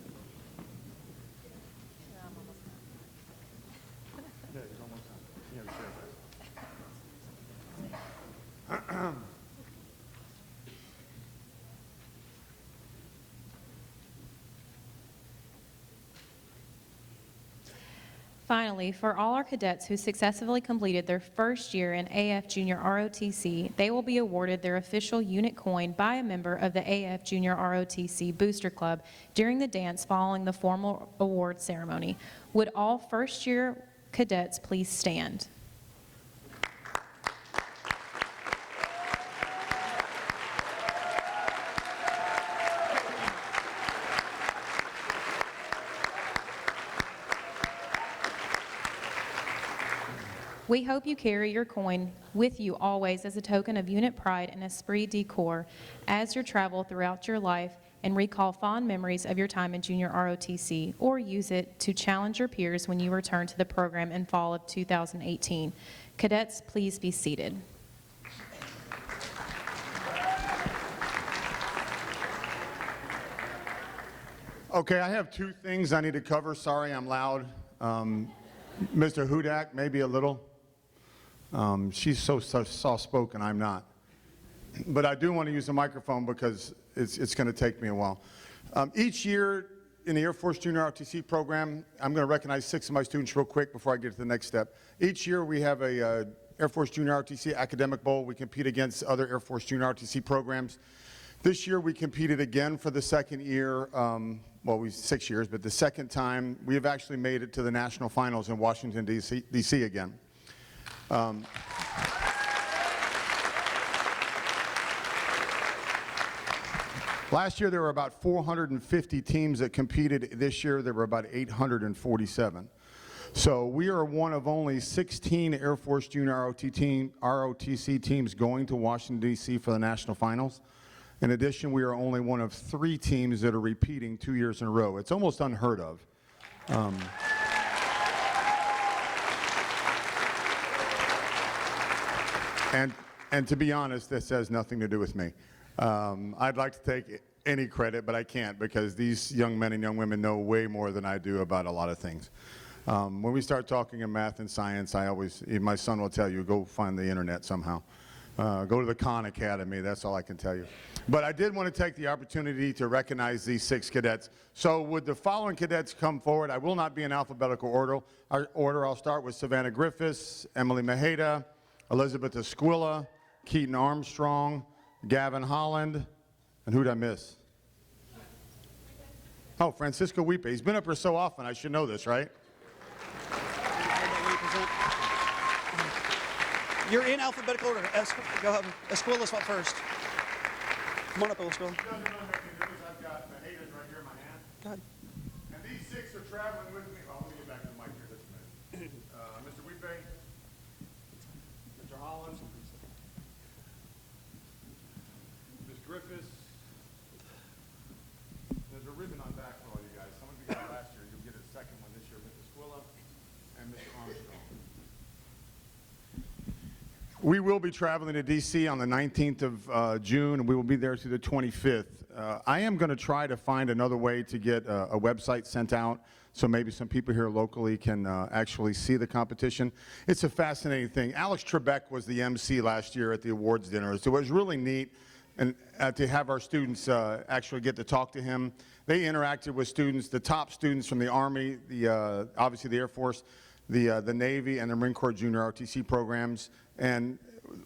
Yeah, he's almost done. Yeah, we should. Finally, for all our cadets who successfully completed their first year in AF Junior ROTC, they will be awarded their official unit coin by a member of the AF Junior ROTC Booster Club during the dance following the formal award ceremony. Would all first-year cadets please stand? We hope you carry your coin with you always as a token of unit pride and esprit de corps as you travel throughout your life and recall fond memories of your time in junior ROTC, or use it to challenge your peers when you return to the program in fall of 2018. Cadets, please be seated. Okay, I have two things I need to cover. Sorry, I'm loud. Mr. Hudak, maybe a little. She's so soft-spoken, I'm not. But I do want to use the microphone because it's going to take me a while. Each year in the Air Force Junior ROTC program, I'm going to recognize 6 of my students real quick before I get to the next step. Each year we have a Air Force Junior ROTC Academic Bowl. We compete against other Air Force Junior ROTC programs. This year we competed again for the second year, well, 6 years, but the second time we have actually made it to the national finals in Washington, D.C. again. Last year there were about 450 teams that competed. This year there were about 847. So we are one of only 16 Air Force Junior ROTC teams going to Washington, D.C. for the national finals. In addition, we are only one of 3 teams that are repeating 2 years in a row. It's almost unheard of. And to be honest, this has nothing to do with me. I'd like to take any credit, but I can't, because these young men and young women know way more than I do about a lot of things. When we start talking in math and science, my son will tell you, go find the internet somehow. Go to the Khan Academy, that's all I can tell you. But I did want to take the opportunity to recognize these 6 cadets. So would the following cadets come forward? I will not be in alphabetical order. I'll start with Savannah Griffiths, Emily Mejeda, Elizabeth Esquilla, Keaton Armstrong, Gavin Holland, and who'd I miss? Oh, Francisco Wipe. He's been up here so often, I should know this, right? You're in alphabetical order. Go ahead. Esquilla's up first. Come on up, Esquilla. I've got Mejeda's right here in my hand. Go ahead. And these 6 are traveling with me. Oh, let me get back to the mic here just a minute. Mr. Wipe, Mr. Holland, Ms. Griffiths. There's a ribbon on back for all you guys. Some of you got it last year. You'll get a second one this year. Mr. Squilla and Mr. Armstrong. We will be traveling to D.C. on the 19th of June, and we will be there through the 25th. I am going to try to find another way to get a website sent out so maybe some people here locally can actually see the competition. It's a fascinating thing. Alex Trebek was the MC last year at the awards dinner, so it was really neat and to have our students actually get to talk to him. They interacted with students, the top students from the Army, obviously the Air Force, the Navy, and the Marine Corps Junior ROTC programs. And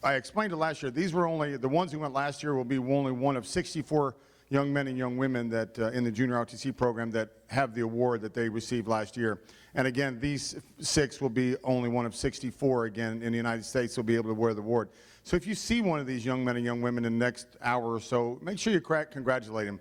I explained it last year, these were only, the ones who went last year will be only one of 64 young men and young women that in the Junior ROTC program that have the award that they received last year. And again, these 6 will be only one of 64 again in the United States will be able to wear the award. So if you see one of these young men and young women in the next hour or so, make sure you congratulate them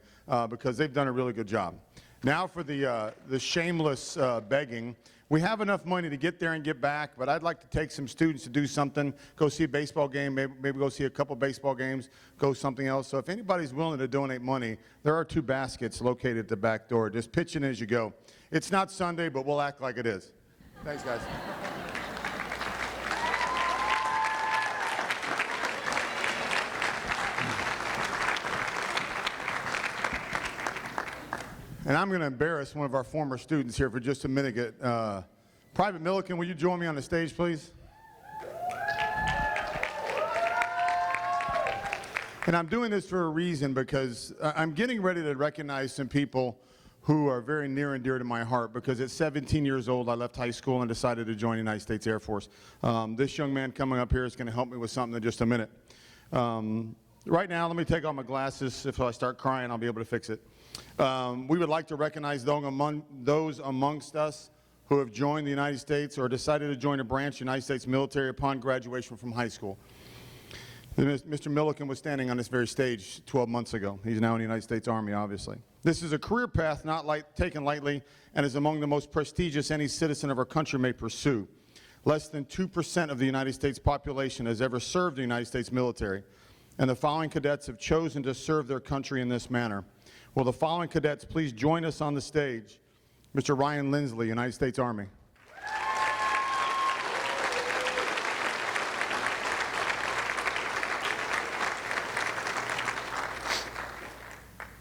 because they've done a really good job. Now for the shameless begging. We have enough money to get there and get back, but I'd like to take some students to do something, go see a baseball game, maybe go see a couple baseball games, go something else. So if anybody's willing to donate money, there are 2 baskets located at the back door. Just pitch in as you go. It's not Sunday, but we'll act like it is. Thanks, guys. And I'm going to embarrass one of our former students here for just a minute. Private Milliken, will you join me on the stage, please? And I'm doing this for a reason because I'm getting ready to recognize some people who are very near and dear to my heart because at 17 years old, I left high school and decided to join the United States Air Force. This young man coming up here is going to help me with something in just a minute. Right now, let me take off my glasses. If I start crying, I'll be able to fix it. We would like to recognize those amongst us who have joined the United States or decided to join a branch of the United States military upon graduation from high school. Mr. Milliken was standing on this very stage 12 months ago. He's now in the United States Army, obviously. This is a career path not taken lightly and is among the most prestigious any citizen of our country may pursue. Less than 2% of the United States population has ever served the United States military, and the following cadets have chosen to serve their country in this manner. Will the following cadets please join us on the stage? Mr. Ryan Lindsley, United States Army.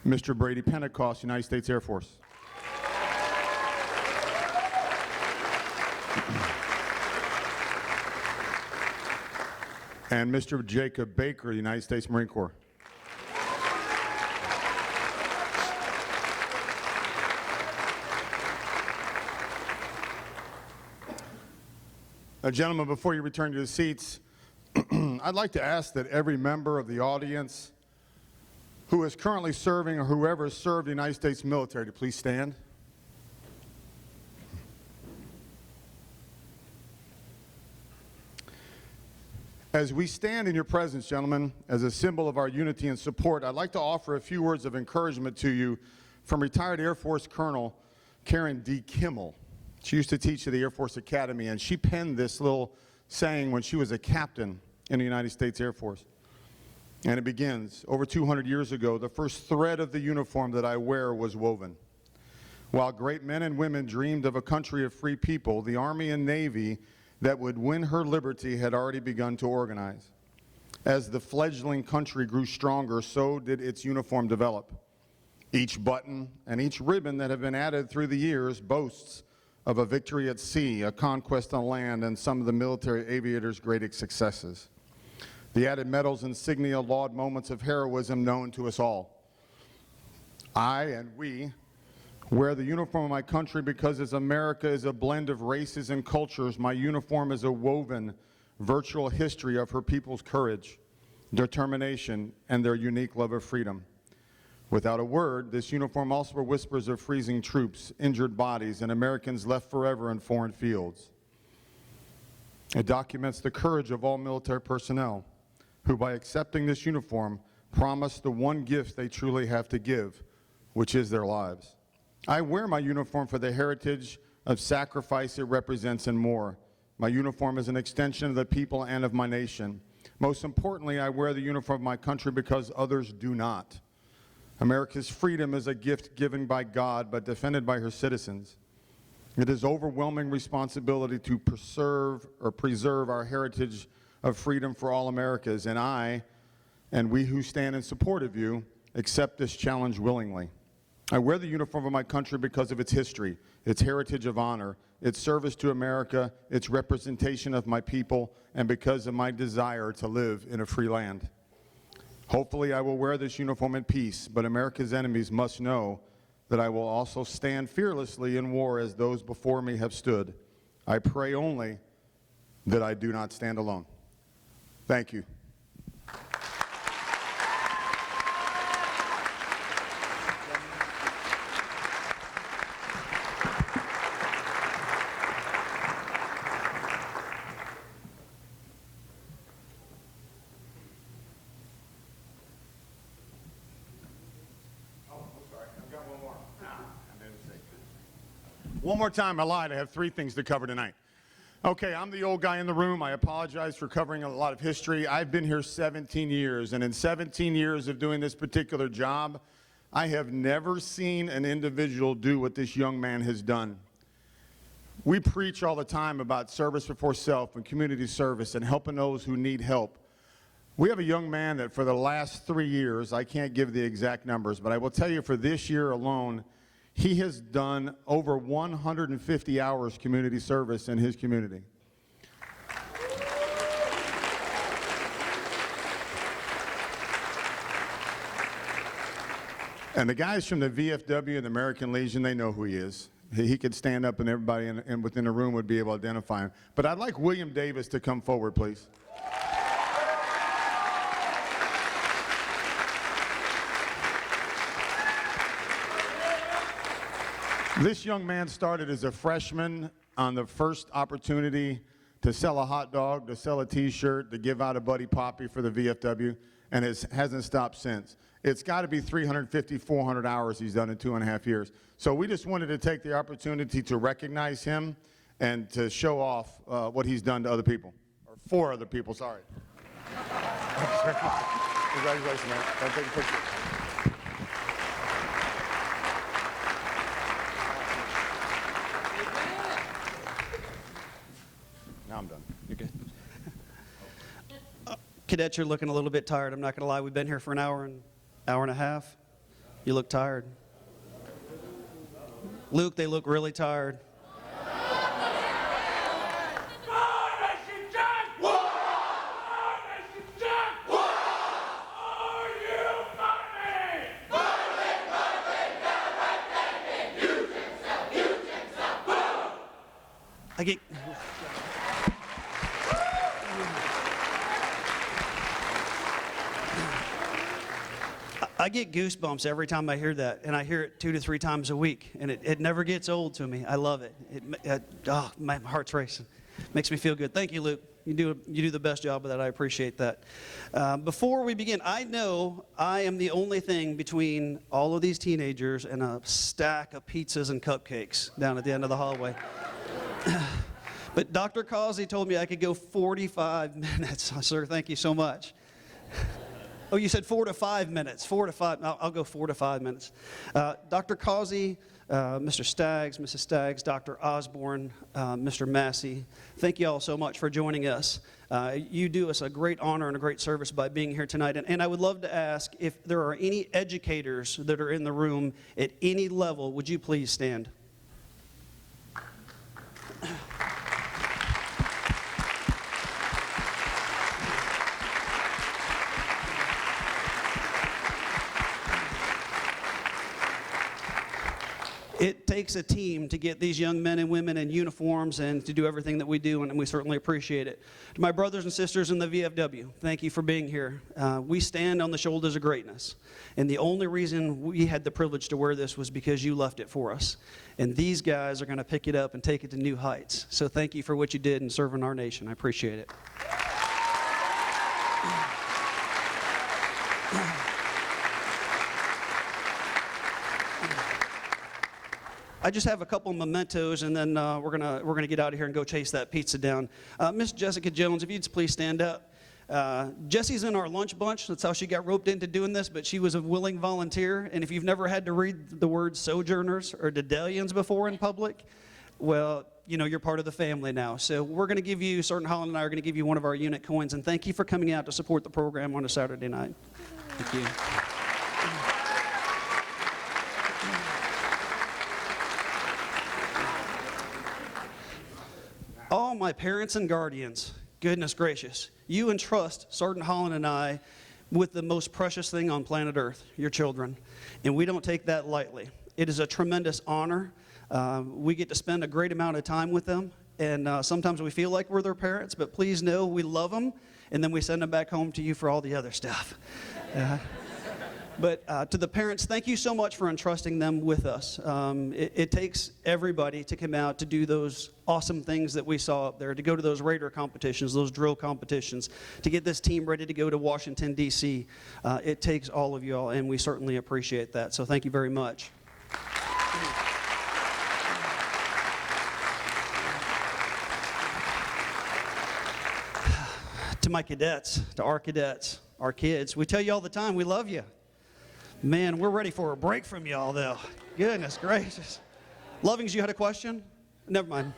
Mr. Brady Pentecost, United States Air Force. And Mr. Jacob Baker, United States Marine Corps. Gentlemen, before you return to your seats, I'd like to ask that every member of the audience who is currently serving or whoever has served the United States military to please stand. As we stand in your presence, gentlemen, as a symbol of our unity and support, I'd like to offer a few words of encouragement to you from retired Air Force Colonel Karen D. Kimmel. She used to teach at the Air Force Academy, and she penned this little saying when she was a captain in the United States Air Force. And it begins, over 200 years ago, the first thread of the uniform that I wear was woven. While great men and women dreamed of a country of free people, the Army and Navy that would win her liberty had already begun to organize. As the fledgling country grew stronger, so did its uniform develop. Each button and each ribbon that have been added through the years boasts of a victory at sea, a conquest on land, and some of the military aviators' greatest successes. The added medals, insignia, laud moments of heroism known to us all. I and we wear the uniform of my country because as America is a blend of races and cultures, my uniform is a woven virtual history of her people's courage, determination, and their unique love of freedom. Without a word, this uniform also whispers of freezing troops, injured bodies, and Americans left forever in foreign fields. It documents the courage of all military personnel who, by accepting this uniform, promise the one gift they truly have to give, which is their lives. I wear my uniform for the heritage of sacrifice it represents and more. My uniform is an extension of the people and of my nation. Most importantly, I wear the uniform of my country because others do not. America's freedom is a gift given by God but defended by her citizens. It is overwhelming responsibility to preserve our heritage of freedom for all Americans, and I, and we who stand in support of you, accept this challenge willingly. I wear the uniform of my country because of its history, its heritage of honor, its service to America, its representation of my people, and because of my desire to live in a free land. Hopefully I will wear this uniform in peace, but America's enemies must know that I will also stand fearlessly in war as those before me have stood. I pray only that I do not stand alone. Thank you. One more time, I lied. I have 3 things to cover tonight. Okay, I'm the old guy in the room. I apologize for covering a lot of history. I've been here 17 years, and in 17 years of doing this particular job, I have never seen an individual do what this young man has done. We preach all the time about service before self and community service and helping those who need help. We have a young man that for the last 3 years, I can't give the exact numbers, but I will tell you for this year alone, he has done over 150 hours community service in his community. And the guys from the VFW and the American Legion, they know who he is. He could stand up and everybody within the room would be able to identify him. But I'd like William Davis to come forward, please. This young man started as a freshman on the first opportunity to sell a hot dog, to sell a t-shirt, to give out a Buddy Poppy for the VFW, and it hasn't stopped since. It's got to be 350, 400 hours he's done in 2.5 years. So we just wanted to take the opportunity to recognize him and to show off what he's done to other people, or for other people, sorry. Congratulations, man. I'll take a picture. Now I'm done. You're good. Cadets, you're looking a little bit tired. I'm not going to lie. We've been here for an hour and a half. You look tired. Luke, they look really tired. I get goosebumps every time I hear that, and I hear it 2 to 3 times a week, and it never gets old to me. I love it. My heart's racing. Makes me feel good. Thank you, Luke. You do the best job of that. I appreciate that. Before we begin, I know I am the only thing between all of these teenagers and a stack of pizzas and cupcakes down at the end of the hallway. But Dr. Causey told me I could go 45 minutes. Sir, thank you so much. Oh, you said 4 to 5 minutes. 4 to 5. I'll go 4 to 5 minutes. Dr. Causey, Mr. Staggs, Mrs. Staggs, Dr. Osborne, Mr. Massey, thank you all so much for joining us. You do us a great honor and a great service by being here tonight. And I would love to ask if there are any educators that are in the room at any level, would you please stand? It takes a team to get these young men and women in uniforms and to do everything that we do, and we certainly appreciate it. To my brothers and sisters in the VFW, thank you for being here. We stand on the shoulders of greatness, and the only reason we had the privilege to wear this was because you left it for us. And these guys are going to pick it up and take it to new heights. So thank you for what you did in serving our nation. I appreciate it. I just have a couple mementos, and then we're gonna get out of here and go chase that pizza down. Miss Jessica Jones, if you'd please stand up. Jessie's in our lunch bunch. That's how she got roped into doing this, but she was a willing volunteer. And if you've never had to read the words sojourners or Dedalians before in public, well, you know, you're part of the family now. So we're going to give you, Sergeant Holland and I are going to give you one of our unit coins. And thank you for coming out to support the program on a Saturday night. Thank you. All my parents and guardians, goodness gracious, you entrust Sergeant Holland and I with the most precious thing on planet Earth, your children. And we don't take that lightly. It is a tremendous honor. We get to spend a great amount of time with them. And sometimes we feel like we're their parents, but please know we love them. And then we send them back home to you for all the other stuff. But to the parents, thank you so much for entrusting them with us. It takes everybody to come out to do those awesome things that we saw up there, to go to those Raider competitions, those drill competitions, to get this team ready to go to Washington, D.C. It takes all of you all, and we certainly appreciate that. So thank you very much. To my cadets, to our cadets, our kids, we tell you all the time, we love you. Man, we're ready for a break from y'all, though. Goodness gracious. Lovings, you had a question? Never mind.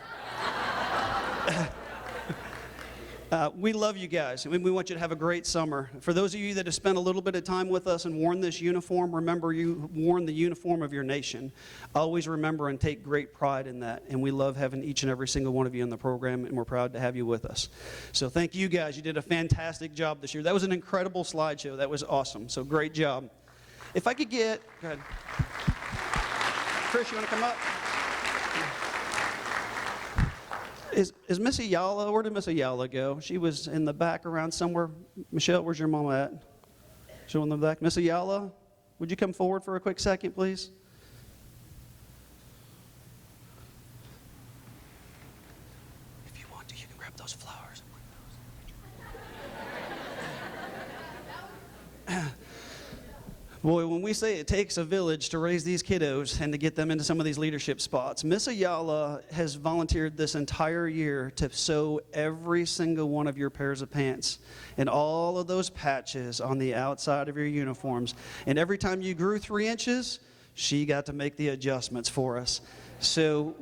We love you guys. We want you to have a great summer. For those of you that have spent a little bit of time with us and worn this uniform, remember you worn the uniform of your nation. Always remember and take great pride in that. And we love having each and every single one of you in the program, and we're proud to have you with us. So thank you guys. You did a fantastic job this year. That was an incredible slideshow. That was awesome. So great job. If I could get, go ahead. Chris, you want to come up? Is Miss Ayala, where did Miss Ayala go? She was in the back around somewhere. Michelle, where's your mama at? She's in the back. Miss Ayala, would you come forward for a quick second, please? If you want to, you can grab those flowers. Boy, when we say it takes a village to raise these kiddos and to get them into some of these leadership spots, Miss Ayala has volunteered this entire year to sew every single one of your pairs of pants and all of those patches on the outside of your uniforms. And every time you grew 3 inches, she got to make the adjustments for us. So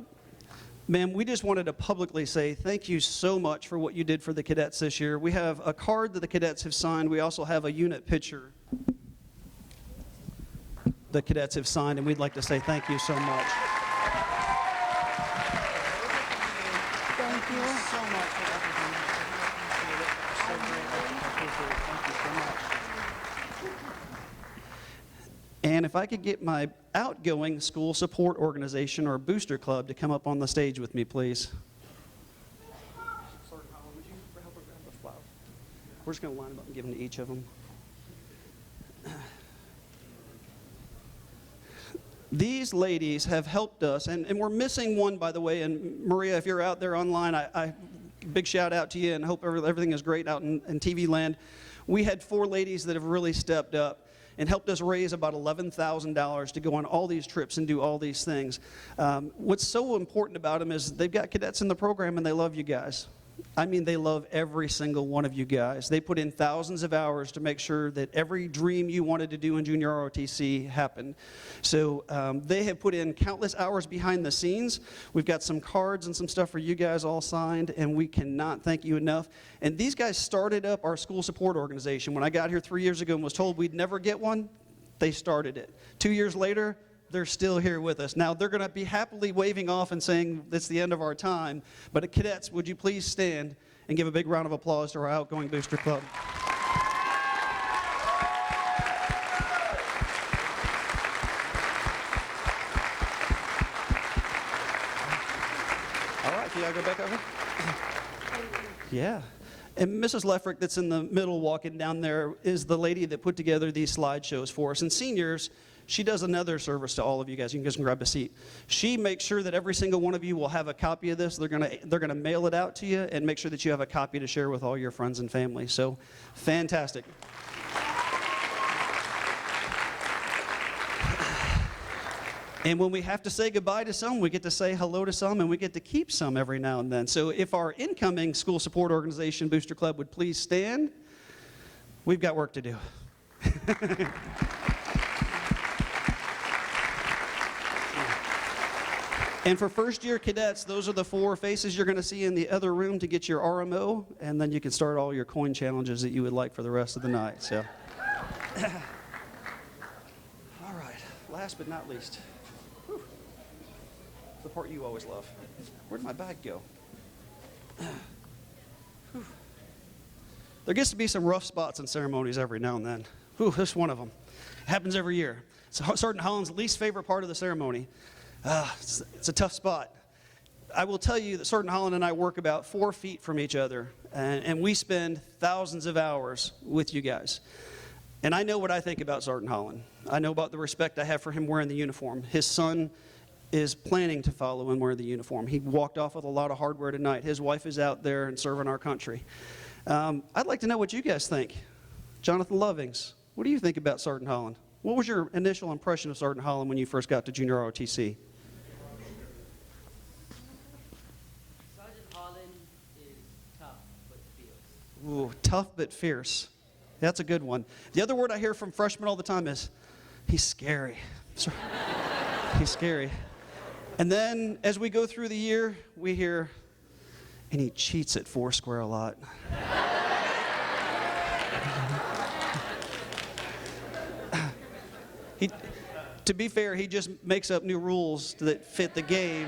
Ma'am, we just wanted to publicly say thank you so much for what you did for the cadets this year. We have a card that the cadets have signed. We also have a unit picture the cadets have signed, and we'd like to say thank you so much. Thank you so much for everything. So great. Thank you so much. And if I could get my outgoing school support organization or booster club to come up on the stage with me, please. Sergeant Holland, would you help her grab the flower? We're just going to line them up and give them to each of them. These ladies have helped us, and we're missing one, by the way, and Maria, if you're out there online, big shout out to you and hope everything is great out in TV land. We had 4 ladies that have really stepped up and helped us raise about $11,000 to go on all these trips and do all these things. What's so important about them is they've got cadets in the program and they love you guys. I mean, they love every single one of you guys. They put in thousands of hours to make sure that every dream you wanted to do in junior ROTC happened. So they have put in countless hours behind the scenes. We've got some cards and some stuff for you guys all signed, and we cannot thank you enough. And these guys started up our school support organization. When I got here 3 years ago and was told we'd never get one, they started it. 2 years later, they're still here with us. Now, they're going to be happily waving off and saying it's the end of our time. But cadets, would you please stand and give a big round of applause to our outgoing booster club. All right, can y'all go back over? Yeah. And Mrs. Leffrick, that's in the middle walking down there, is the lady that put together these slideshows for us. And seniors, she does another service to all of you guys. You guys can grab a seat. She makes sure that every single one of you will have a copy of this. They're gonna mail it out to you and make sure that you have a copy to share with all your friends and family. So, fantastic. And when we have to say goodbye to some, we get to say hello to some, and we get to keep some every now and then. So if our incoming school support organization, Booster Club, would please stand, we've got work to do. And for first-year cadets, those are the 4 faces you're going to see in the other room to get your RMO, and then you can start all your coin challenges that you would like for the rest of the night. So, all right, last but not least. The part you always love. Where'd my bag go? There gets to be some rough spots in ceremonies every now and then. This is one of them. It happens every year. It's Sergeant Holland's least favorite part of the ceremony. It's a tough spot. I will tell you that Sergeant Holland and I work about 4 feet from each other, and we spend thousands of hours with you guys. And I know what I think about Sergeant Holland. I know about the respect I have for him wearing the uniform. His son is planning to follow and wear the uniform. He walked off with a lot of hardware tonight. His wife is out there and serving our country. I'd like to know what you guys think. Jonathan Lovings, what do you think about Sergeant Holland? What was your initial impression of Sergeant Holland when you first got to junior ROTC? Sergeant Holland is tough but fierce. Ooh, tough but fierce. That's a good one. The other word I hear from freshmen all the time is, he's scary. He's scary. And then as we go through the year, we hear, and he cheats at Foursquare a lot. To be fair, he just makes up new rules that fit the game.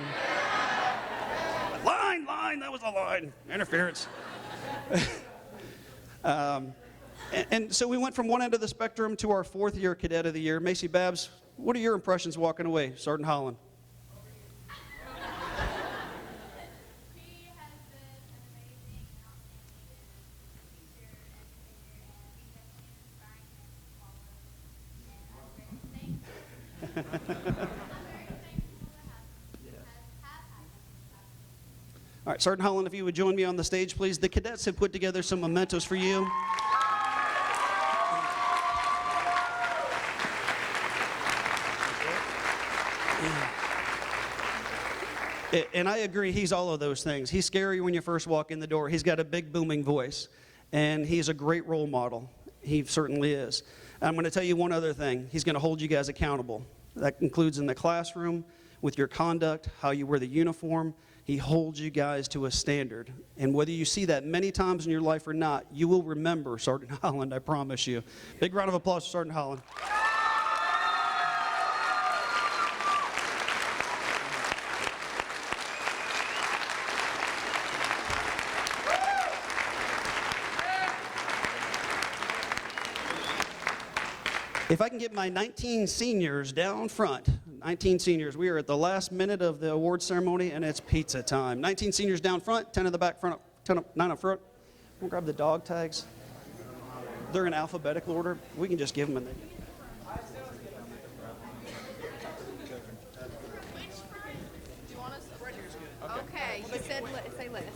Line, that was a line. Interference. And so we went from one end of the spectrum to our 4th year cadet of the year. Macy Babs, what are your impressions walking away, Sergeant Holland? He has been an amazing and outstanding teacher and leader, and we definitely inspiring him to follow. And I'm very thankful. I'm very thankful to have him. All right, Sergeant Holland, if you would join me on the stage, please. The cadets have put together some mementos for you. And I agree, he's all of those things. He's scary when you first walk in the door. He's got a big booming voice, and he's a great role model. He certainly is. I'm going to tell you one other thing. He's going to hold you guys accountable. That includes in the classroom, with your conduct, how you wear the uniform. He holds you guys to a standard. And whether you see that many times in your life or not, you will remember Sergeant Holland, I promise you. Big round of applause for Sergeant Holland. If I can get my 19 seniors down front, 19 seniors, we are at the last minute of the award ceremony and it's pizza time. 19 seniors down front, 10 in the back, 9 up front. We'll grab the dog tags. They're in alphabetical order. We can just give them Okay, you said say list.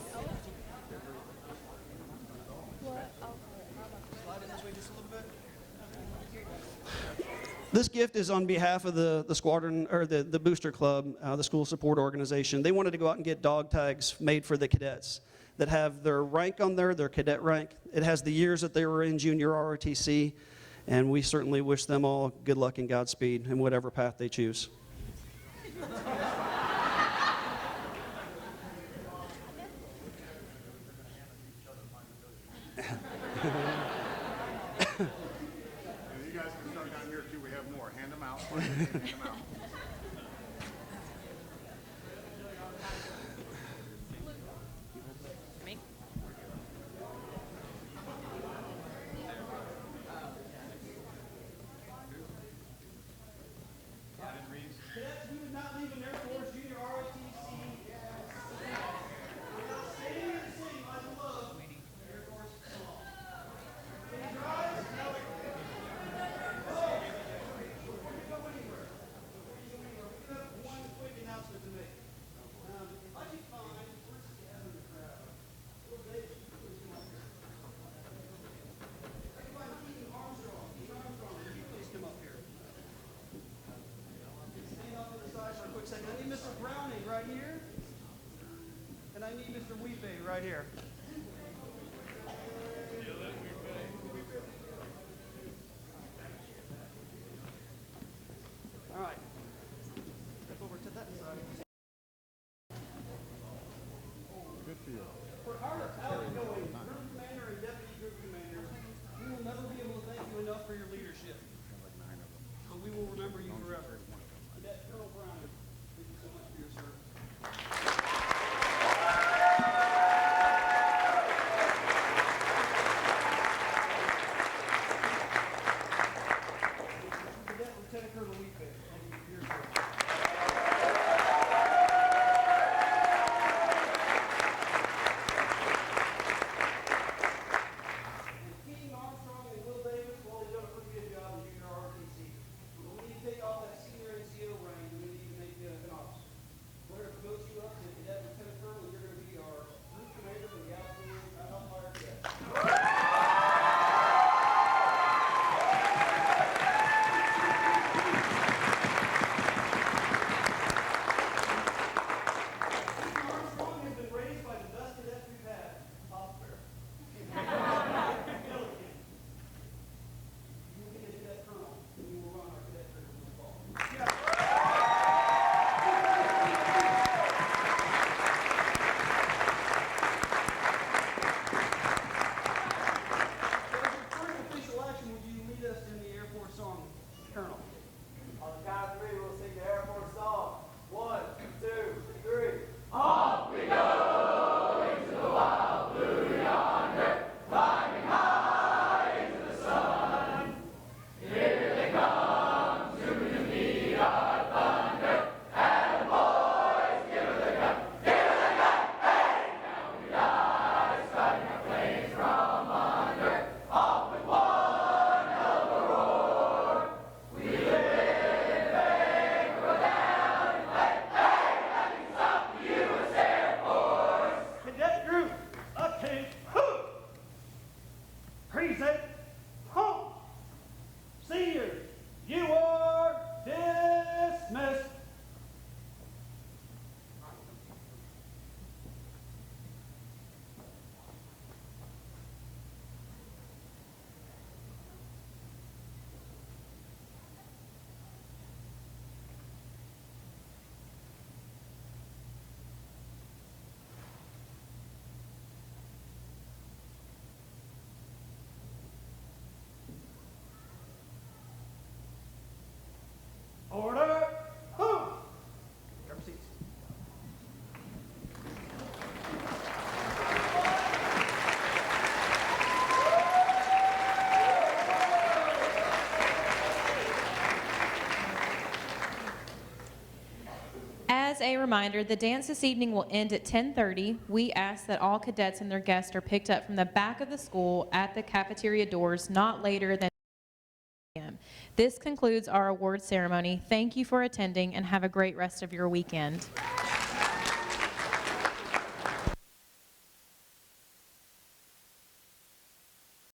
This gift is on behalf of the squadron, or the booster club, the school support organization. They wanted to go out and get dog tags made for the cadets that have their rank on there, their cadet rank. It has the years that they were in junior ROTC, and we certainly wish them all good luck and Godspeed in whatever path they choose. You guys can start down here too. We have more. Hand them out. Hand them out. Cadets, we would not leave an Air Force Junior ROTC without staying and singing I love Air Force song. Can you rise? Before you go anywhere, we have one quick announcement to make. If I can find, where's the Kevin in the crowd? Where's David? Where's he up here? I can find Keaton Armstrong. Keaton Armstrong, would you please come up here? Stand off to the side for a quick second. I need Mr. Browning right here. And I need Mr. Weepay right here. All right. Step over to that side. Good for you. For our outgoing group commander and deputy group commander, we will never be able to thank you enough for your leadership. So we will remember you forever. Cadet Colonel Browning, thank you so much for your service. As a reminder, the dance this evening will end at 10:30. We ask that all cadets and their guests are picked up from the back of the school at the cafeteria doors not later than 10 a.m. This concludes our award ceremony. Thank you for attending and have a great rest of your weekend.